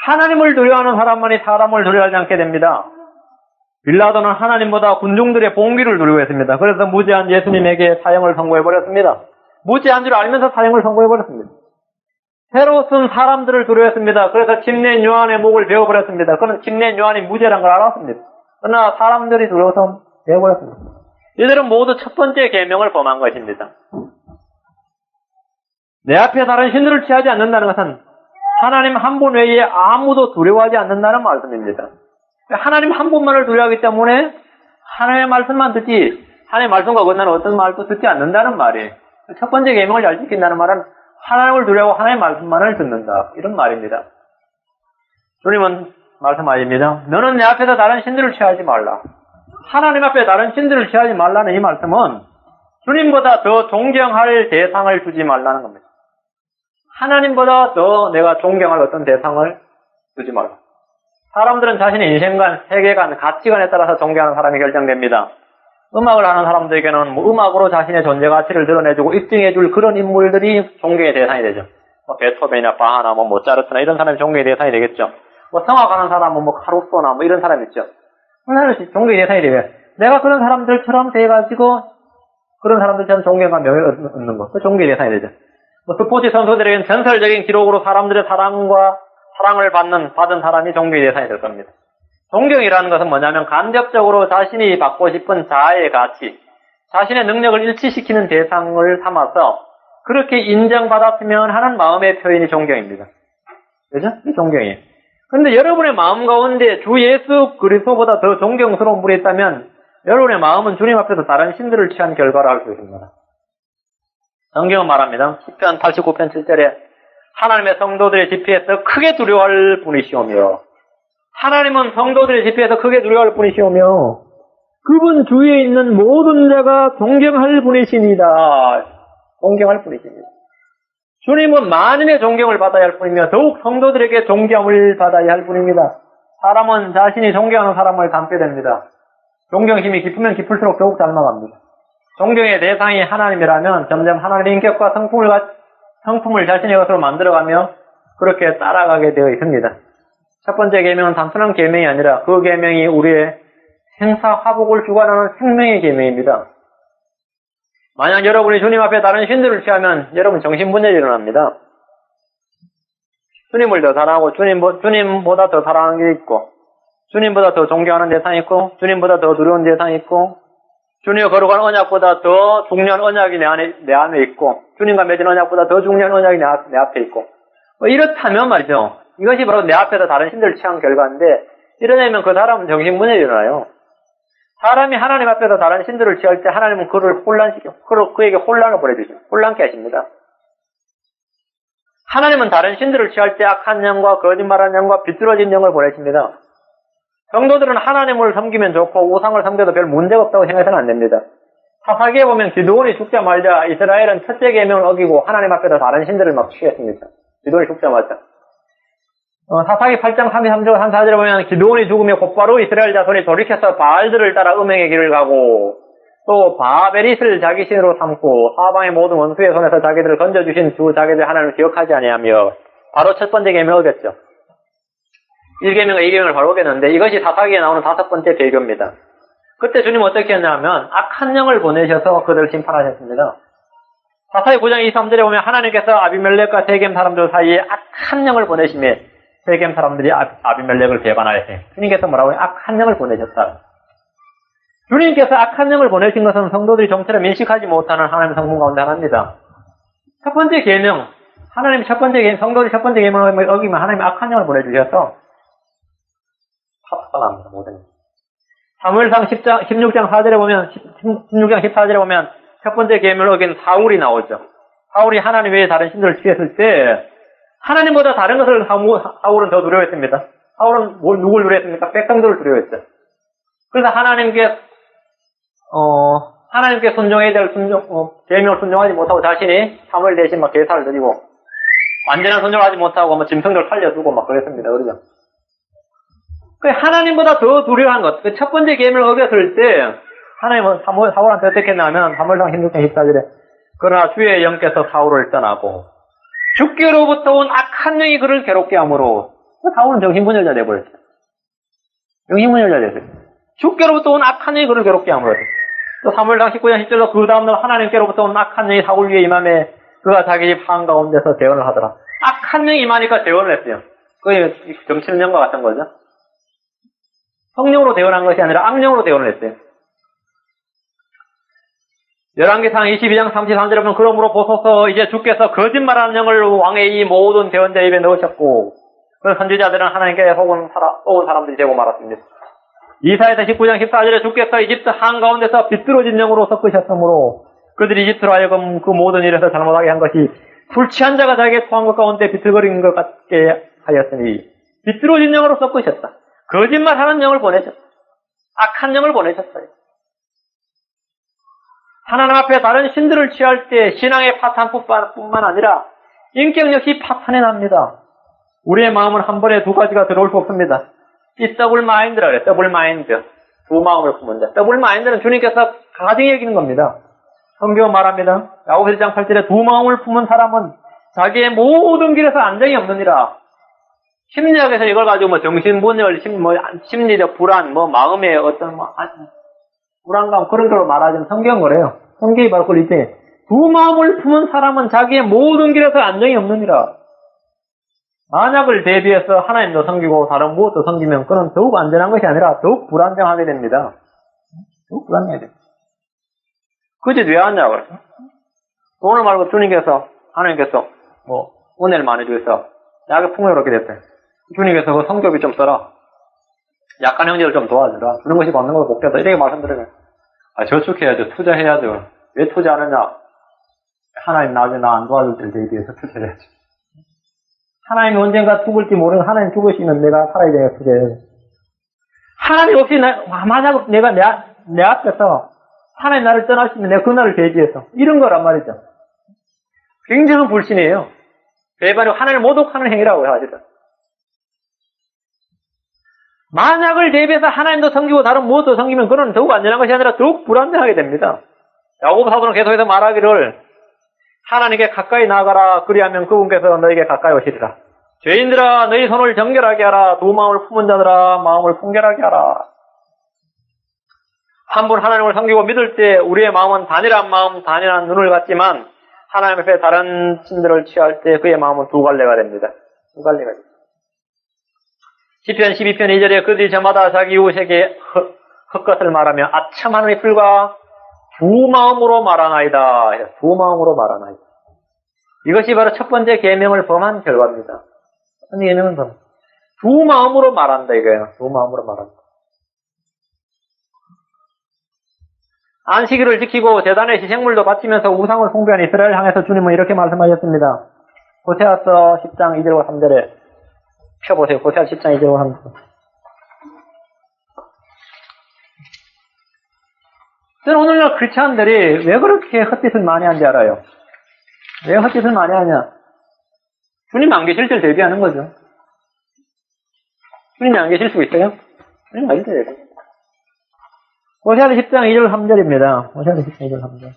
하나님을 두려워하는 사람만이 사람을 두려워하지 않게 됩니다. 빌라도는 하나님보다 군중들의 봉기를 두려워했습니다. 그래서 무죄한 예수님에게 사형을 선고해버렸습니다. 무죄한 줄 알면서 사형을 선고해버렸습니다. 새로 쓴 사람들을 두려워했습니다. 그래서 침례인 요한의 목을 베어버렸습니다. 그는 침례인 요한이 무죄란 걸 알았습니다. 그러나 사람들이 두려워서 베어버렸습니다. 이들은 모두 첫 번째 계명을 범한 것입니다. 내 앞에 다른 신들을 취하지 않는다는 것은 하나님 한 분 외에 아무도 두려워하지 않는다는 말씀입니다. 하나님 한 분만을 두려워하기 때문에 하나님의 말씀만 듣지 하나님의 말씀과 어긋나는 어떤 말도 듣지 않는다는 말이에요. 첫 번째 계명을 잘 지킨다는 말은 하나님을 두려워하고 하나님의 말씀만을 듣는다. 이런 말입니다. 주님은 말씀하십니다. 너는 내 앞에서 다른 신들을 취하지 말라. 하나님 앞에 다른 신들을 취하지 말라는 이 말씀은 주님보다 더 존경할 대상을 두지 말라는 겁니다. 하나님보다 더 내가 존경할 어떤 대상을 두지 말라. 사람들은 자신의 인생관, 세계관, 가치관에 따라서 존경하는 사람이 결정됩니다. 음악을 하는 사람들에게는 음악으로 자신의 존재 가치를 드러내주고 입증해줄 그런 인물들이 존경의 대상이 되죠. 베토벤이나 바하나 모차르트나 이런 사람이 존경의 대상이 되겠죠. 성악하는 사람은 카루소나 이런 사람 있죠. 그런 사람이 존경의 대상이 되면 내가 그런 사람들처럼 돼가지고 그런 사람들한테 존경과 명예를 얻는 것. 그 존경의 대상이 되죠. 뭐 스포츠 선수들에게는 전설적인 기록으로 사람들의 사랑을 받은 사람이 존경의 대상이 될 겁니다. 존경이라는 것은 뭐냐면 간접적으로 자신이 받고 싶은 자아의 가치, 자신의 능력을 일치시키는 대상을 삼아서 그렇게 인정받았으면 하는 마음의 표현이 존경입니다. 그죠? 이 존경이에요. 그런데 여러분의 마음 가운데 주 예수 그리스도보다 더 존경스러운 분이 있다면 여러분의 마음은 주님 앞에서 다른 신들을 취한 결과를 알 수 있습니다. 성경은 말합니다. 시편 89편 7절에 하나님의 성도들의 집회에서 크게 두려워할 분이시오며 하나님은 성도들의 집회에서 크게 두려워할 분이시오며 그분 주위에 있는 모든 자가 존경할 분이십니다. 존경할 분이십니다. 주님은 만인의 존경을 받아야 할 뿐이며 더욱 성도들에게 존경을 받아야 할 뿐입니다. 사람은 자신이 존경하는 사람을 닮게 됩니다. 존경심이 깊으면 깊을수록 더욱 닮아갑니다. 존경의 대상이 하나님이라면 점점 하나님의 인격과 성품을 자신의 것으로 만들어가며 그렇게 따라가게 되어 있습니다. 첫 번째 계명은 단순한 계명이 아니라 그 계명이 우리의 생사화복을 주관하는 생명의 계명입니다. 만약 여러분이 주님 앞에 다른 신들을 취하면 여러분 정신분열이 일어납니다. 주님을 더 사랑하고 주님보다 더 사랑하는 게 있고 주님보다 더 존경하는 대상이 있고 주님보다 더 두려운 대상이 있고 주님과 거룩한 언약보다 더 중요한 언약이 내 안에 있고 주님과 맺은 언약보다 더 중요한 언약이 내 앞에 있고 뭐 이렇다면 말이죠. 이것이 바로 내 앞에서 다른 신들을 취한 결과인데 이러려면 그 사람은 정신분열이 일어나요. 사람이 하나님 앞에서 다른 신들을 취할 때 하나님은 그에게 혼란을 보내주십니다. 혼란케 하십니다. 하나님은 다른 신들을 취할 때 악한 영과 거짓말하는 영과 비뚤어진 영을 보내십니다. 성도들은 하나님을 섬기면 좋고 우상을 섬겨도 별 문제가 없다고 생각해서는 안 됩니다. 사사기에 보면 기드온이 죽자마자 이스라엘은 첫째 계명을 어기고 하나님 앞에서 다른 신들을 막 취했습니다. 기드온이 죽자마자. 사사기 8장 33절 34절에 보면 기드온이 죽으며 곧바로 이스라엘 자손이 돌이켜서 바알들을 따라 음행의 길을 가고 또 바벨잇을 자기 신으로 삼고 사방의 모든 원수의 손에서 자기들을 건져주신 주 자기들 하나님을 기억하지 아니하며 바로 첫 번째 계명을 어겼죠. 1계명과 2계명을 바로 어겼는데 이것이 사사기에 나오는 다섯 번째 배교입니다. 그때 주님은 어떻게 했냐면 악한 영을 보내셔서 그들을 심판하셨습니다. 사사기 9장 23절에 보면 하나님께서 아비멜렉과 세겜 사람들 사이에 악한 영을 보내시며 세겜 사람들이 아비멜렉을 배반하였어요. 주님께서 뭐라고 해요? 악한 영을 보내셨다. 주님께서 악한 영을 보내신 것은 성도들이 좀처럼 인식하지 못하는 하나님의 성품 가운데 하나입니다. 첫 번째 계명, 성도들이 첫 번째 계명을 어기면 하나님이 악한 영을 보내주셔서 파토가 납니다. 모든. 사무엘상 16장 4절에 보면 16장 14절에 보면 첫 번째 계명을 어긴 사울이 나오죠. 사울이 하나님 외에 다른 신들을 취했을 때 하나님보다 다른 것을 사울은 더 두려워했습니다. 사울은 누굴 두려워했습니까? 백성들을 두려워했죠. 그래서 하나님께 순종해야 될 계명을 순종하지 못하고 자신이 사무엘 대신 막 제사를 드리고 완전한 순종을 하지 못하고 뭐 짐승들 살려두고 막 그랬습니다. 그러죠. 하나님보다 더 두려워한 것. 첫 번째 계명을 어겼을 때 하나님은 사울한테 어떻게 했냐면 사무엘상 16장 14절에 그러나 주의 영께서 사울을 떠나고 주께로부터 온 악한 영이 그를 괴롭게 하므로 사울은 정신분열자 되어버렸어요. 정신분열자 됐어요. 주께로부터 온 악한 영이 그를 괴롭게 하므로 또 사무엘상 19장 10절로 그 다음날 하나님께로부터 온 악한 영이 사울 위에 임함에 그가 자기 집 한가운데서 대언을 하더라. 악한 영이 임하니까 대언을 했어요. 그게 정치능력과 같은 거죠. 성령으로 대언한 것이 아니라 악령으로 대언을 했어요. 열왕기상 22장 33절에 보면 그러므로 보소서 이제 주께서 거짓말하는 영을 왕의 이 모든 대언자 입에 넣으셨고 그 선지자들은 하나님께 속은 사람들이 되고 말았습니다. 이사야서 19장 14절에 주께서 이집트 한가운데서 비뚤어진 영으로 섞으셨으므로 그들이 이집트로 하여금 그 모든 일에서 잘못하게 한 것이 술 취한 자가 자기의 토한 것 가운데 비틀거리는 것 같게 하였으니 비뚤어진 영으로 섞으셨다. 거짓말하는 영을 보내셨다. 악한 영을 보내셨어요. 하나님 앞에 다른 신들을 취할 때 신앙의 파탄뿐만 아니라 인격 역시 파탄이 납니다. 우리의 마음은 한 번에 두 가지가 들어올 수 없습니다. 이 더블 마인드라 그래요. 더블 마인드. 두 마음을 품은 자. 더블 마인드는 주님께서 가증히 여기는 겁니다. 성경은 말합니다. 야고보 1장 8절에 두 마음을 품은 사람은 자기의 모든 길에서 안정이 없느니라. 심리학에서 이걸 가지고 정신분열, 심리적 불안, 마음의 어떤 불안감 그런 걸로 말하자면 성경 그래요. 성경이 바로 그걸 이제 두 마음을 품은 사람은 자기의 모든 길에서 안정이 없느니라. 만약을 대비해서 하나님도 섬기고 다른 무엇도 섬기면 그는 더욱 안전한 것이 아니라 더욱 불안정하게 됩니다. 더욱 불안정하게 됩니다. 그지 왜 하냐고. 오늘 말고 주님께서 하나님께서 뭐 은혜를 많이 주셔서 약이 풍요롭게 됐대. 주님께서 그 성교비 좀 써라. 약한 형제를 좀 도와주라. 주는 것이 받는 것도 복되다. 이렇게 말씀드리면 저축해야죠. 투자해야죠. 왜 투자하느냐? 하나님 나중에 나 안 도와줄 때를 대비해서 투자해야죠. 하나님이 언젠가 죽을지 모르는 하나님 죽으시면 내가 살아야 되겠다. 투자해야죠. 하나님 없이 만약 내가 내 앞에서 하나님 나를 떠나시면 내가 그날을 대비해서 이런 거란 말이죠. 굉장한 불신이에요. 배반이 하나님을 모독하는 행위라고 하시죠. 만약을 대비해서 하나님도 섬기고 다른 무엇도 섬기면 그는 더욱 안전한 것이 아니라 더욱 불안정하게 됩니다. 야고보 사도는 계속해서 말하기를 하나님께 가까이 나아가라. 그리하면 그분께서 너에게 가까이 오시리라. 죄인들아 너희 손을 정결하게 하라. 두 마음을 품은 자들아 마음을 풍결하게 하라. 한 분 하나님을 섬기고 믿을 때 우리의 마음은 단일한 마음, 단일한 눈을 갖지만 하나님 앞에 다른 신들을 취할 때 그의 마음은 두 갈래가 됩니다. 두 갈래가 됩니다. 시편 12편 2절에 그들이 저마다 자기 이웃에게 헛것을 말하며 아참 하나님이 불과 두 마음으로 말하나이다. 두 마음으로 말하나이다. 이것이 바로 첫 번째 계명을 범한 결과입니다. 첫 번째 계명은 두 마음으로 말한다 이거예요. 두 마음으로 말한다. 안식일을 지키고 제단에 희생물도 바치면서 우상을 숭배한 이스라엘 향해서 주님은 이렇게 말씀하셨습니다. 호세아서 10장 2절과 3절에 펴보세요. 호세아 10장 2절과 3절. 저는 오늘날 크리스찬들이 왜 그렇게 헛짓을 많이 하는지 알아요. 왜 헛짓을 많이 하냐? 주님 안 계실 때를 대비하는 거죠. 주님이 안 계실 수 있어요? 주님 안 계실 때 호세아 10장 2절 3절입니다. 호세아 10장 2절 3절.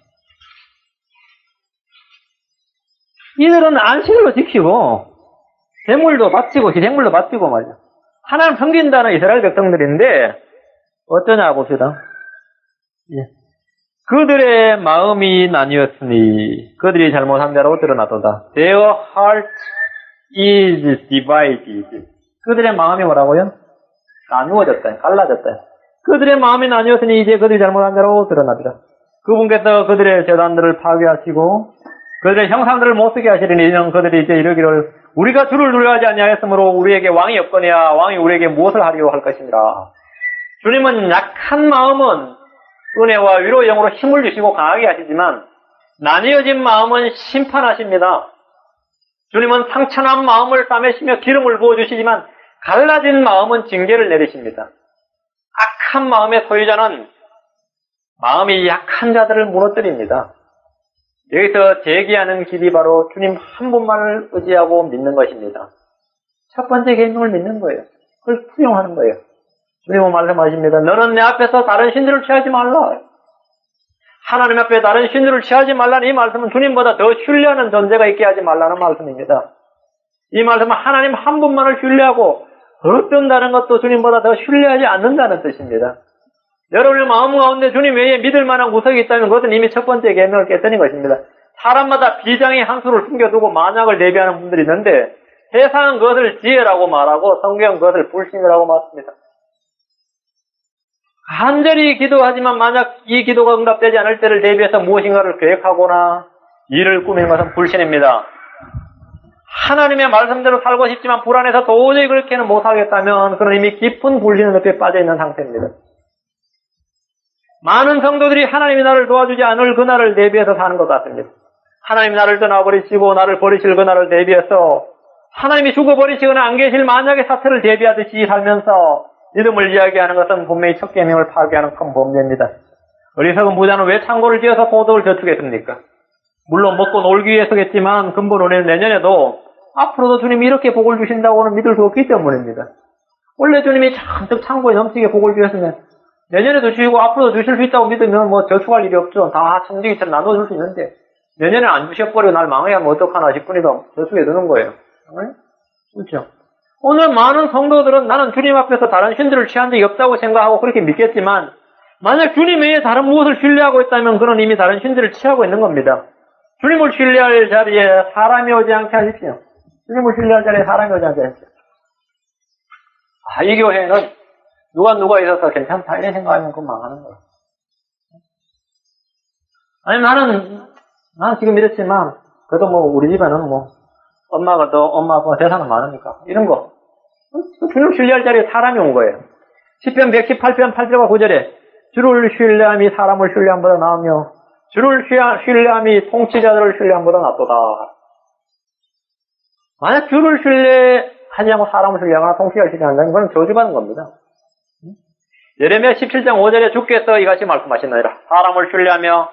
이들은 안식일로 지키고 제물도 바치고 희생물도 바치고 말이야. 하나님 섬긴다는 이스라엘 백성들인데 어떠냐 봅시다. 예. 그들의 마음이 나뉘었으니 그들이 잘못한 대로 드러나도다. Their heart is divided. 그들의 마음이 뭐라고요? 나누어졌다. 갈라졌다. 그들의 마음이 나뉘었으니 이제 그들이 잘못한 대로 드러나리라. 그분께서 그들의 제단들을 파괴하시고 그들의 형상들을 못쓰게 하시리니 이는 그들이 이제 이르기를 우리가 주를 두려워하지 아니하였으므로 우리에게 왕이 없거니와 왕이 우리에게 무엇을 하리요 할 것이니라. 주님은 약한 마음은 은혜와 위로의 영으로 힘을 주시고 강하게 하시지만 나뉘어진 마음은 심판하십니다. 주님은 상처난 마음을 싸매시며 기름을 부어주시지만 갈라진 마음은 징계를 내리십니다. 악한 마음의 소유자는 마음이 약한 자들을 무너뜨립니다. 여기서 제기하는 길이 바로 주님 한 분만을 의지하고 믿는 것입니다. 첫 번째 계명을 믿는 거예요. 그걸 투영하는 거예요. 주님은 말씀하십니다. 너는 내 앞에서 다른 신들을 취하지 말라. 하나님 앞에 다른 신들을 취하지 말라는 이 말씀은 주님보다 더 신뢰하는 존재가 있게 하지 말라는 말씀입니다. 이 말씀은 하나님 한 분만을 신뢰하고 어떤 다른 것도 주님보다 더 신뢰하지 않는다는 뜻입니다. 여러분의 마음 가운데 주님 외에 믿을 만한 구석이 있다면 그것은 이미 첫 번째 계명을 깨뜨린 것입니다. 사람마다 비장의 한 수를 숨겨두고 만약을 대비하는 분들이 있는데 세상은 그것을 지혜라고 말하고 성경은 그것을 불신이라고 말합니다. 간절히 기도하지만 만약 이 기도가 응답되지 않을 때를 대비해서 무엇인가를 계획하거나 일을 꾸미는 것은 불신입니다. 하나님의 말씀대로 살고 싶지만 불안해서 도저히 그렇게는 못하겠다면 그는 이미 깊은 불신의 늪에 빠져있는 상태입니다. 많은 성도들이 하나님이 나를 도와주지 않을 그날을 대비해서 사는 것 같습니다. 하나님이 나를 떠나버리시고 나를 버리실 그날을 대비해서 하나님이 죽어버리시거나 안 계실 만약의 사태를 대비하듯이 살면서 믿음을 이야기하는 것은 분명히 첫 계명을 파괴하는 큰 범죄입니다. 어리석은 부자는 왜 창고를 지어서 소득을 저축했습니까? 물론 먹고 놀기 위해서겠지만 근본으로는 내년에도 앞으로도 주님이 이렇게 복을 주신다고는 믿을 수 없기 때문입니다. 원래 주님이 잔뜩 창고에 넘치게 복을 주셨으면 내년에도 주시고 앞으로도 주실 수 있다고 믿으면 뭐 저축할 일이 없죠. 다 청지기처럼 나눠줄 수 있는데 내년에 안 주셔버리고 날 망하게 하면 어떡하나 싶으니까 저축해 두는 거예요. 그렇죠? 오늘 많은 성도들은 나는 주님 앞에서 다른 신들을 취한 적이 없다고 생각하고 그렇게 믿겠지만 만약 주님 외에 다른 무엇을 신뢰하고 있다면 그는 이미 다른 신들을 취하고 있는 겁니다. 주님을 신뢰할 자리에 사람이 오지 않게 하십시오. 주님을 신뢰할 자리에 사람이 오지 않게 하십시오. 이 교회는 누가 있어서 괜찮다 이런 생각하면 그건 망하는 거야. 아니 나는 지금 이랬지만 그래도 뭐 우리 집에는 뭐 엄마 재산은 많으니까 이런 거 주님 신뢰할 자리에 사람이 온 거예요. 시편 118편 8절과 9절에 주를 신뢰함이 사람을 신뢰함보다 나으며 주를 신뢰함이 통치자들을 신뢰함보다 낫도다. 만약 주를 신뢰하지 않고 사람을 신뢰하거나 통치자를 신뢰한다면 그건 저주받는 겁니다. 예레미야 17장 5절에 주께서 이같이 말씀하시느니라. 사람을 신뢰하며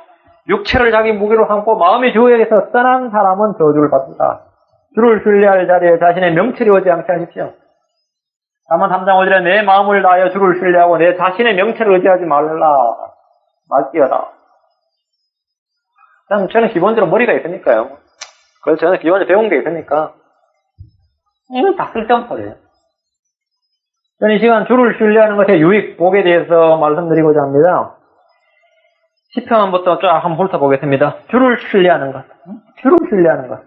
육체를 자기 무기로 삼고 마음이 주에게서 떠난 사람은 저주를 받는다. 주를 신뢰할 자리에 자신의 명철이 오지 않게 하십시오. 다만 3장 5절에 내 마음을 다하여 주를 신뢰하고 내 자신의 명철을 의지하지 말지어다. 저는 기본적으로 머리가 있으니까요. 그래서 저는 기본적으로 배운 게 있으니까 이건 다 쓸데없는 소리예요. 저는 이 시간 주를 신뢰하는 것의 유익, 복에 대해서 말씀드리고자 합니다. 시편부터 쫙 한번 훑어보겠습니다. 주를 신뢰하는 것. 주를 신뢰하는 것.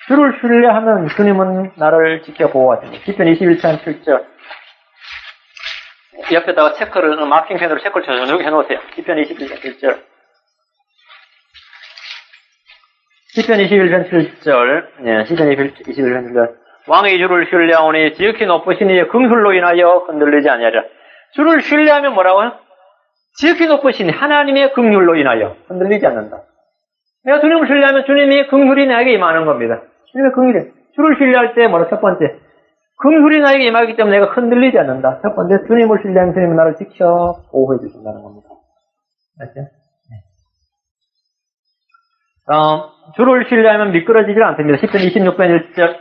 주를 신뢰하면 주님은 나를 지켜 보호하십니다. 시편 21편 7절. 옆에다가 체크를, 마킹펜으로 체크를 저녁 해놓으세요. 시편 21편 7절. 시편 21편 7절. 네, 시편 21편 7절. 왕의 주를 신뢰하오니 지극히 높으신 이의 긍휼로 인하여 흔들리지 아니하리라. 주를 신뢰하면 뭐라고요? 지극히 높으신 하나님의 긍휼로 인하여 흔들리지 않는다. 내가 주님을 신뢰하면 주님의 긍휼이 나에게 임하는 겁니다. 주님의 긍휼이. 주를 신뢰할 때 첫 번째, 긍휼이 나에게 임하기 때문에 내가 흔들리지 않는다. 첫 번째, 주님을 신뢰하면 주님은 나를 지켜 보호해 주신다는 겁니다. 맞죠? 네. 주를 신뢰하면 미끄러지질 않습니다. 10편 26편 1절.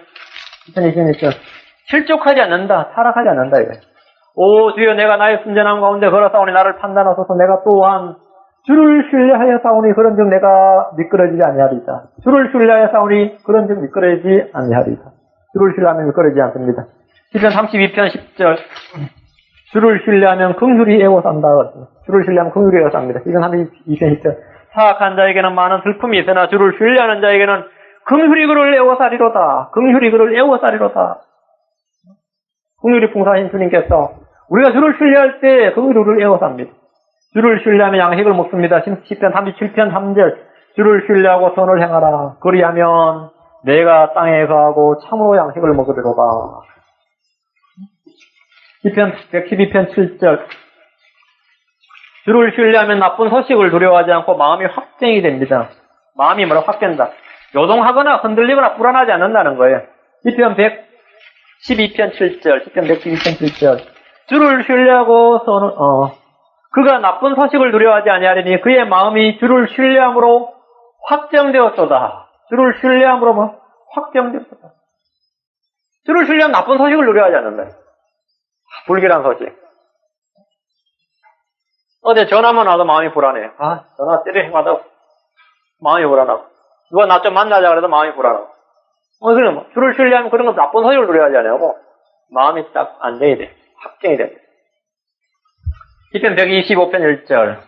10편 26절. 실족하지 않는다. 타락하지 않는다. 이거예요. 오 주여 내가 나의 순전함 가운데 걸어싸우니 나를 판단하소서. 내가 또한 주를 신뢰하여 싸우니 그런즉 내가 미끄러지지 아니하리이다. 주를 신뢰하여 싸우니 그런즉 미끄러지지 아니하리이다. 주를 신뢰하면 미끄러지지 않습니다. 시편 32편 10절. 주를 신뢰하면 긍휼히 애워싼다. 주를 신뢰하면 긍휼히 애워쌉니다. 시편 32편 10절. 사악한 자에게는 많은 슬픔이 있으나 주를 신뢰하는 자에게는 긍휼히 그를 애워싸리로다. 긍휼히 그를 애워싸리로다. 긍휼히 풍성하신 주님께서 우리가 주를 신뢰할 때 긍휼을 애워쌉니다. 주를 신뢰하면 양식을 먹습니다. 시편 37편 3절. 주를 신뢰하고 선을 행하라. 그리하면 내가 땅에 거하고 참으로 양식을 먹으리로다. 시편 112편 7절. 주를 신뢰하면 나쁜 소식을 두려워하지 않고 마음이 확정이 됩니다. 마음이 확된다. 요동하거나 흔들리거나 불안하지 않는다는 거예요. 시편 112편 7절. 시편 112편 7절. 주를 신뢰하고 그가 나쁜 소식을 두려워하지 아니하리니 그의 마음이 주를 신뢰함으로 확정되었도다. 주를 신뢰함으로 확정되었도다. 주를 신뢰하면 나쁜 소식을 두려워하지 않는다. 불길한 소식. 어제 전화만 와도 마음이 불안해. 전화 때리마다 마음이 불안하고. 누가 나 좀 만나자 그래도 마음이 불안하고. 그럼 주를 신뢰하면 그런 거 나쁜 소식을 두려워하지 않냐고. 마음이 딱 안정이 돼. 확정이 됩니다. 시편 125편 1절.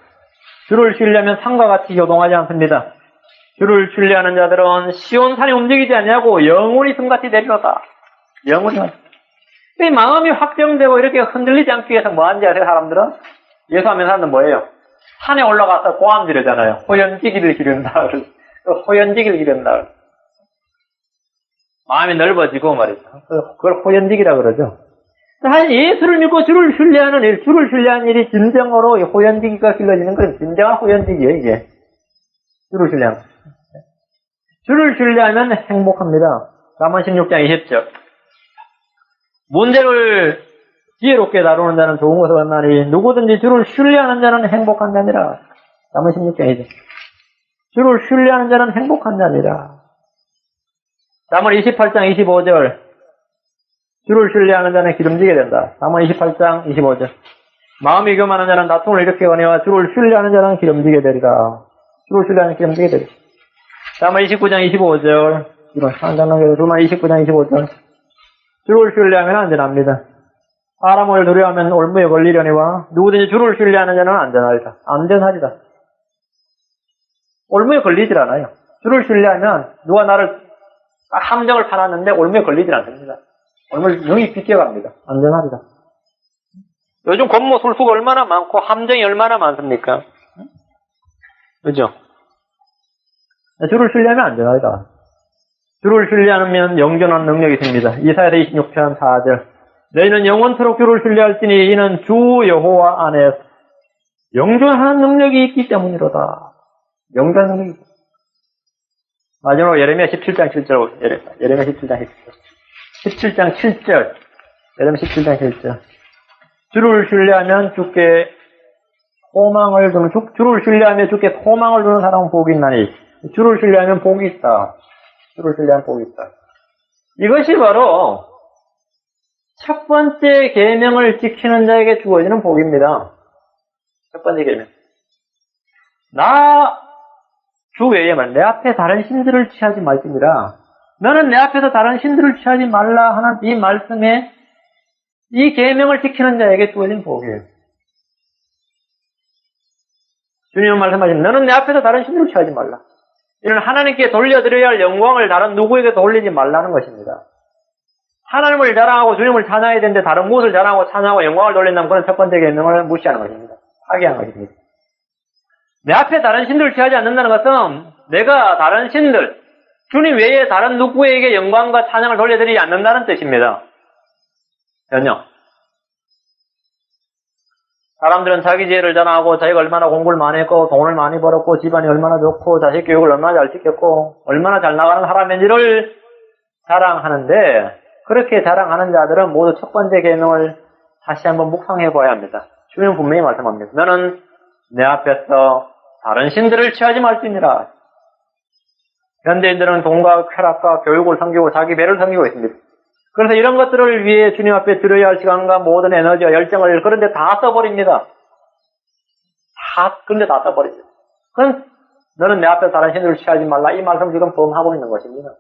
주를 신뢰하면 산과 같이 요동하지 않습니다. 주를 신뢰하는 자들은 시온산이 움직이지 않냐고 영원히 섬같이 내리로다. 영원히. 이 마음이 확정되고 이렇게 흔들리지 않기 위해서 뭐 하는지 아세요, 사람들은? 예수하면 사람들은 뭐예요? 산에 올라가서 고함 지르잖아요. 호연지기를 기른다. 호연지기를 기른다. 마음이 넓어지고 말이죠. 그걸 호연지기라 그러죠. 예수를 믿고 주를 신뢰하는 일, 주를 신뢰하는 일이 진정으로 호연지기가 길러지는 건 진정한 호연지기예요, 이게. 주를 신뢰하는. 주를 신뢰하면 행복합니다. 잠언 16장 20절. 문제를 지혜롭게 다루는 자는 좋은 것을 얻나니 누구든지 주를 신뢰하는 자는 행복한 자니라. 잠언 16장 20절. 주를 신뢰하는 자는 행복한 자니라. 잠언 28장 25절. 주를 신뢰하는 자는 기름지게 된다. 잠언 28장 25절. 마음이 교만한 자는 다툼을 일으키거니와 주를 신뢰하는 자는 기름지게 되리라. 주를 신뢰하는 기름지게 되리라. 잠언 29장 25절. 이런 상장관계로 잠언 29장 25절. 주를 신뢰하면 안전합니다. 사람을 두려워하면 올무에 걸리려니와 누구든지 주를 신뢰하는 자는 안전하리라. 안전하리라. 올무에 걸리질 않아요. 주를 신뢰하면 누가 나를 함정을 파놨는데 올무에 걸리질 않습니다. 올무를 영이 비껴갑니다. 안전하리라. 요즘 권모술수가 얼마나 많고 함정이 얼마나 많습니까? 그죠? 주를 신뢰하면 안전하리라. 주를 신뢰하면 영존한 능력이 있습니다. 이사야서 26편 4절. 너희는 영원토록 주를 신뢰할지니 이는 주 여호와 안에 영존하는 능력이 있기 때문이로다. 영존하는 능력이 있다. 마지막으로 예레미야 17장 7절. 예레미야 17장 7절. 17장 7절. 예레미야 17장 7절. 주를 신뢰하면 주께 소망을 두는, 주를 신뢰하며 주께 소망을 두는 사람은 복이 있나니, 주를 신뢰하면 복이 있다. 주를 신뢰하면 복이 있다. 이것이 바로 첫 번째 계명을 지키는 자에게 주어지는 복입니다. 첫 번째 계명. 주 외에만 내 앞에 다른 신들을 취하지 말지니라. 너는 내 앞에서 다른 신들을 취하지 말라 하는 이 말씀에 이 계명을 지키는 자에게 주어진 복이에요. 주님은 말씀하신 너는 내 앞에서 다른 신들을 취하지 말라. 이는 하나님께 돌려드려야 할 영광을 다른 누구에게 돌리지 말라는 것입니다. 하나님을 자랑하고 주님을 찬양해야 되는데 다른 무엇을 자랑하고 찬양하고 영광을 돌린다면 그건 첫 번째 계명을 무시하는 것입니다. 파괴하는 것입니다. 내 앞에 다른 신들을 취하지 않는다는 것은 내가 다른 신들, 주님 외에 다른 누구에게 영광과 찬양을 돌려드리지 않는다는 뜻입니다. 전혀. 사람들은 자기 지혜를 자랑하고 자기가 얼마나 공부를 많이 했고 돈을 많이 벌었고 집안이 얼마나 좋고 자식 교육을 얼마나 잘 시켰고 얼마나 잘 나가는 사람인지를 자랑하는데 그렇게 자랑하는 자들은 모두 첫 번째 계명을 다시 한번 묵상해 봐야 합니다. 주님은 분명히 말씀합니다. 너는 내 앞에서 다른 신들을 취하지 말지니라. 현대인들은 돈과 쾌락과 교육을 섬기고 자기 배를 섬기고 있습니다. 그래서 이런 것들을 위해 주님 앞에 드려야 할 시간과 모든 에너지와 열정을 그런데 다 써버립니다. 그런데 다 써버립니다. 그건 너는 내 앞에 다른 신들을 취하지 말라. 이 말씀 지금 범하고 있는 것입니다.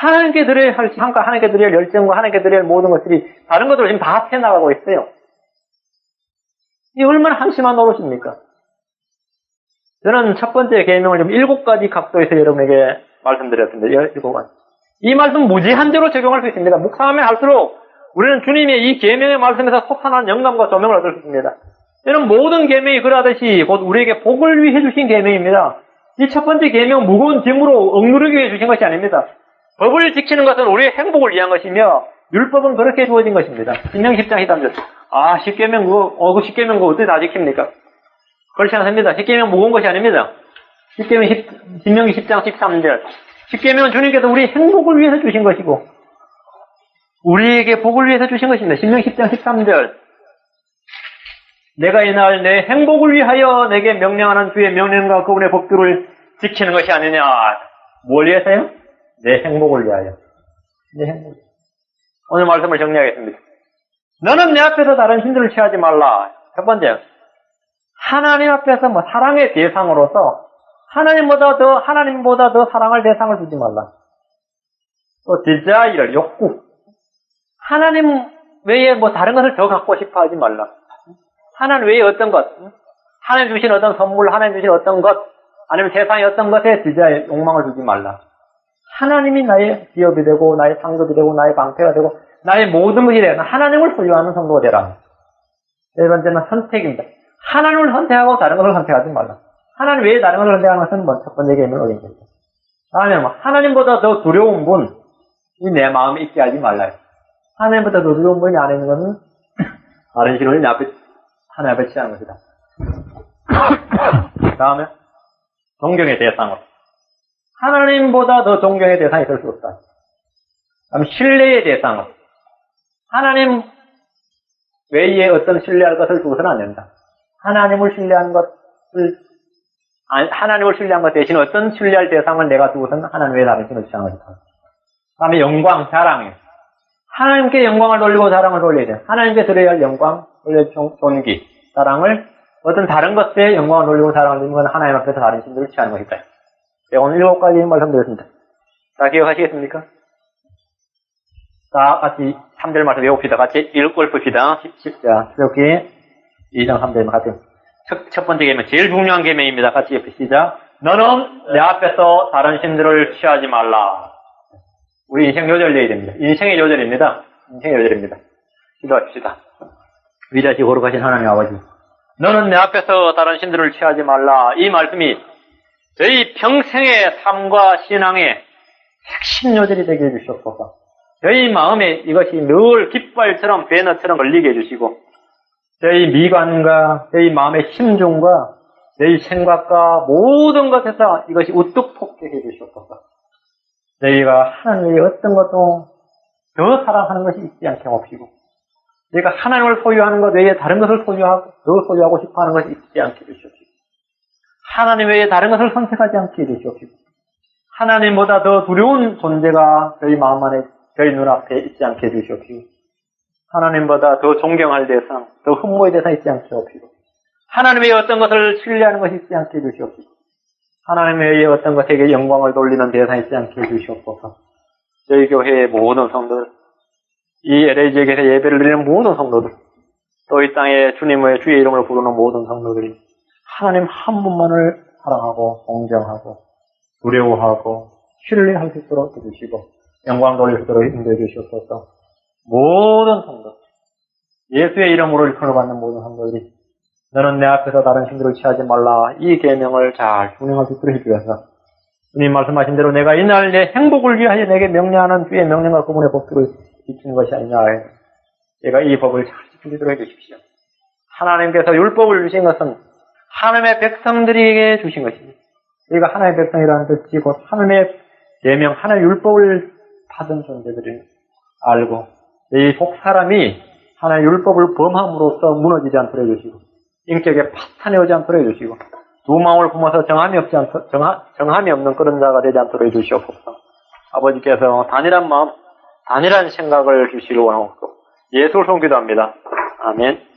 하나님께 드려야 할 시간과 하나님께 드려야 할 열정과 하나님께 드려야 할 모든 것들이 다른 것들을 지금 다 패나가고 있어요. 이 얼마나 한심한 노릇입니까? 저는 첫 번째 계명을 좀 7가지 각도에서 여러분에게 말씀드렸습니다. 7가지. 이 말씀 무제한대로 적용할 수 있습니다. 묵상하면 할수록 우리는 주님의 이 계명의 말씀에서 솟아나는 영감과 조명을 얻을 수 있습니다. 이는 모든 계명이 그러하듯이 곧 우리에게 복을 위해 주신 계명입니다. 이 첫 번째 계명 무거운 짐으로 억누르기 위해 주신 것이 아닙니다. 법을 지키는 것은 우리의 행복을 위한 것이며 율법은 그렇게 주어진 것입니다. 신명기 10장 13절. 십계명 그거 어떻게 다 지킵니까? 그렇지 않습니다. 십계명 무거운 것이 아닙니다. 신명기 10장 13절. 십계명은 주님께서 우리의 행복을 위해서 주신 것이고 우리에게 복을 위해서 주신 것입니다. 신명기 10장 13절. 내가 이날 내 행복을 위하여 내게 명령하는 주의 명령과 그분의 법들을 지키는 것이 아니냐. 뭘 위해서요? 내 행복을 위하여. 내 행복. 오늘 말씀을 정리하겠습니다. 너는 내 앞에서 다른 신들을 취하지 말라. 첫 번째, 하나님 앞에서 사랑의 대상으로서 하나님보다 더 사랑할 대상을 두지 말라. 또 desire, 욕구. 하나님 외에 다른 것을 더 갖고 싶어 하지 말라. 하나님 외에 어떤 것, 하나님 주신 어떤 선물, 하나님 주신 어떤 것, 아니면 세상의 어떤 것에 desire, 욕망을 두지 말라. 하나님이 나의 기업이 되고 나의 상급이 되고 나의 방패가 되고 나의 모든 것이 되고 하나님을 소유하는 성도가 되라. 네 번째는 선택입니다. 하나님을 선택하고 다른 것을 선택하지 말라. 하나님 외에 다른 것을 선택하는 것은 첫 번째 계명을 어긴 거죠. 다음에 하나님보다 더 두려운 분이 내 마음에 있게 하지 말라. 하나님보다 더 두려운 분이 안에 있는 것은 다른 신을 하나님 앞에 취하는 것이다. 다음에 존경의 대상으로. 하나님보다 더 존경의 대상이 될 수 없다. 다음 신뢰의 대상으로. 하나님 외에 어떤 신뢰할 것을 두고서는 안 된다. 하나님을 신뢰한 것 대신 어떤 신뢰할 대상을 내가 두고서는 하나님 외에 다른 신을 취하는 것이다. 다음에 영광, 자랑이에요. 하나님께 영광을 돌리고 자랑을 돌려야 돼요. 하나님께 드려야 할 영광, 존귀, 자랑을 어떤 다른 것에 영광을 돌리고 자랑을 돌리는 건 하나님 앞에서 다른 신들을 취하는 것이다. 네, 오늘 7가지 말씀드렸습니다. 다 기억하시겠습니까? 자, 같이 3절 말씀 외웁시다. 같이 읽읍시다. 10자, 출애굽기 2장 3절 같이. 첫 번째 계명, 제일 중요한 계명입니다. 같이 옆에 시작. 너는 내 앞에서 다른 신들을 취하지 말라. 우리 인생 요절돼야 됩니다. 인생의 요절입니다. 인생의 요절입니다. 기도합시다. 위대하시 거룩하신 하나님 아버지. 너는 내 앞에서 다른 신들을 취하지 말라. 이 말씀이 저희 평생의 삶과 신앙의 핵심 요절이 되게 해주시옵소서. 저희 마음에 이것이 늘 깃발처럼 배너처럼 걸리게 해주시고 저희 미관과 저희 마음의 심중과 저희 생각과 모든 것에서 이것이 우뚝 솟게 해주시옵소서. 저희가 하나님의 어떤 것도 더 사랑하는 것이 있지 않게 하옵시고 저희가 하나님을 소유하는 것 외에 다른 것을 소유하고 싶어하는 것이 있지 않게 해주시옵시고 하나님 외에 다른 것을 선택하지 않게 해주시옵시고 하나님보다 더 두려운 존재가 저희 마음 안에 저희 눈앞에 있지 않게 해주시옵시고 하나님보다 더 존경할 대상, 더 흠모의 대상 있지 않게 하옵시고 하나님 외에 어떤 것을 신뢰하는 것이 있지 않게 해주시옵시고 하나님 외에 어떤 것에게 영광을 돌리는 대상이 있지 않게 해주시옵소서. 저희 교회의 모든 성도들, 이 LA 지역에서 예배를 드리는 모든 성도들, 또 이 땅에 주님의 주의 이름을 부르는 모든 성도들이 하나님 한 분만을 사랑하고 공경하고 두려워하고 신뢰할 수 있도록 해주시고 영광 돌릴 수 있도록 인도해 주시옵소서. 모든 성도, 예수의 이름으로 일컬어 받는 모든 성도들이 너는 내 앞에서 다른 신들을 취하지 말라. 이 계명을 잘 준행할 수 있도록 해주셔서 주님 말씀하신 대로 내가 이날 내 행복을 위하여 내게 명령하는 주의 명령과 그분의 법도를 지키는 것이 아니냐. 제가 이 법을 잘 지키도록 해주십시오. 하나님께서 율법을 주신 것은 하나님의 백성들에게 주신 것입니다. 우리가 하나님의 백성이라는 뜻이 곧 하나님의 계명, 하나님의 율법을 받은 존재들을 알고 이 속사람이 하나님의 율법을 범함으로써 무너지지 않도록 해주시고 인격에 파탄이 오지 않도록 해주시고 두 마음을 품어서 정함이 없는 그런 자가 되지 않도록 해주시옵소서. 아버지께서 단일한 마음, 단일한 생각을 주시기 원하옵고 예수를 섬기도합니다. 아멘.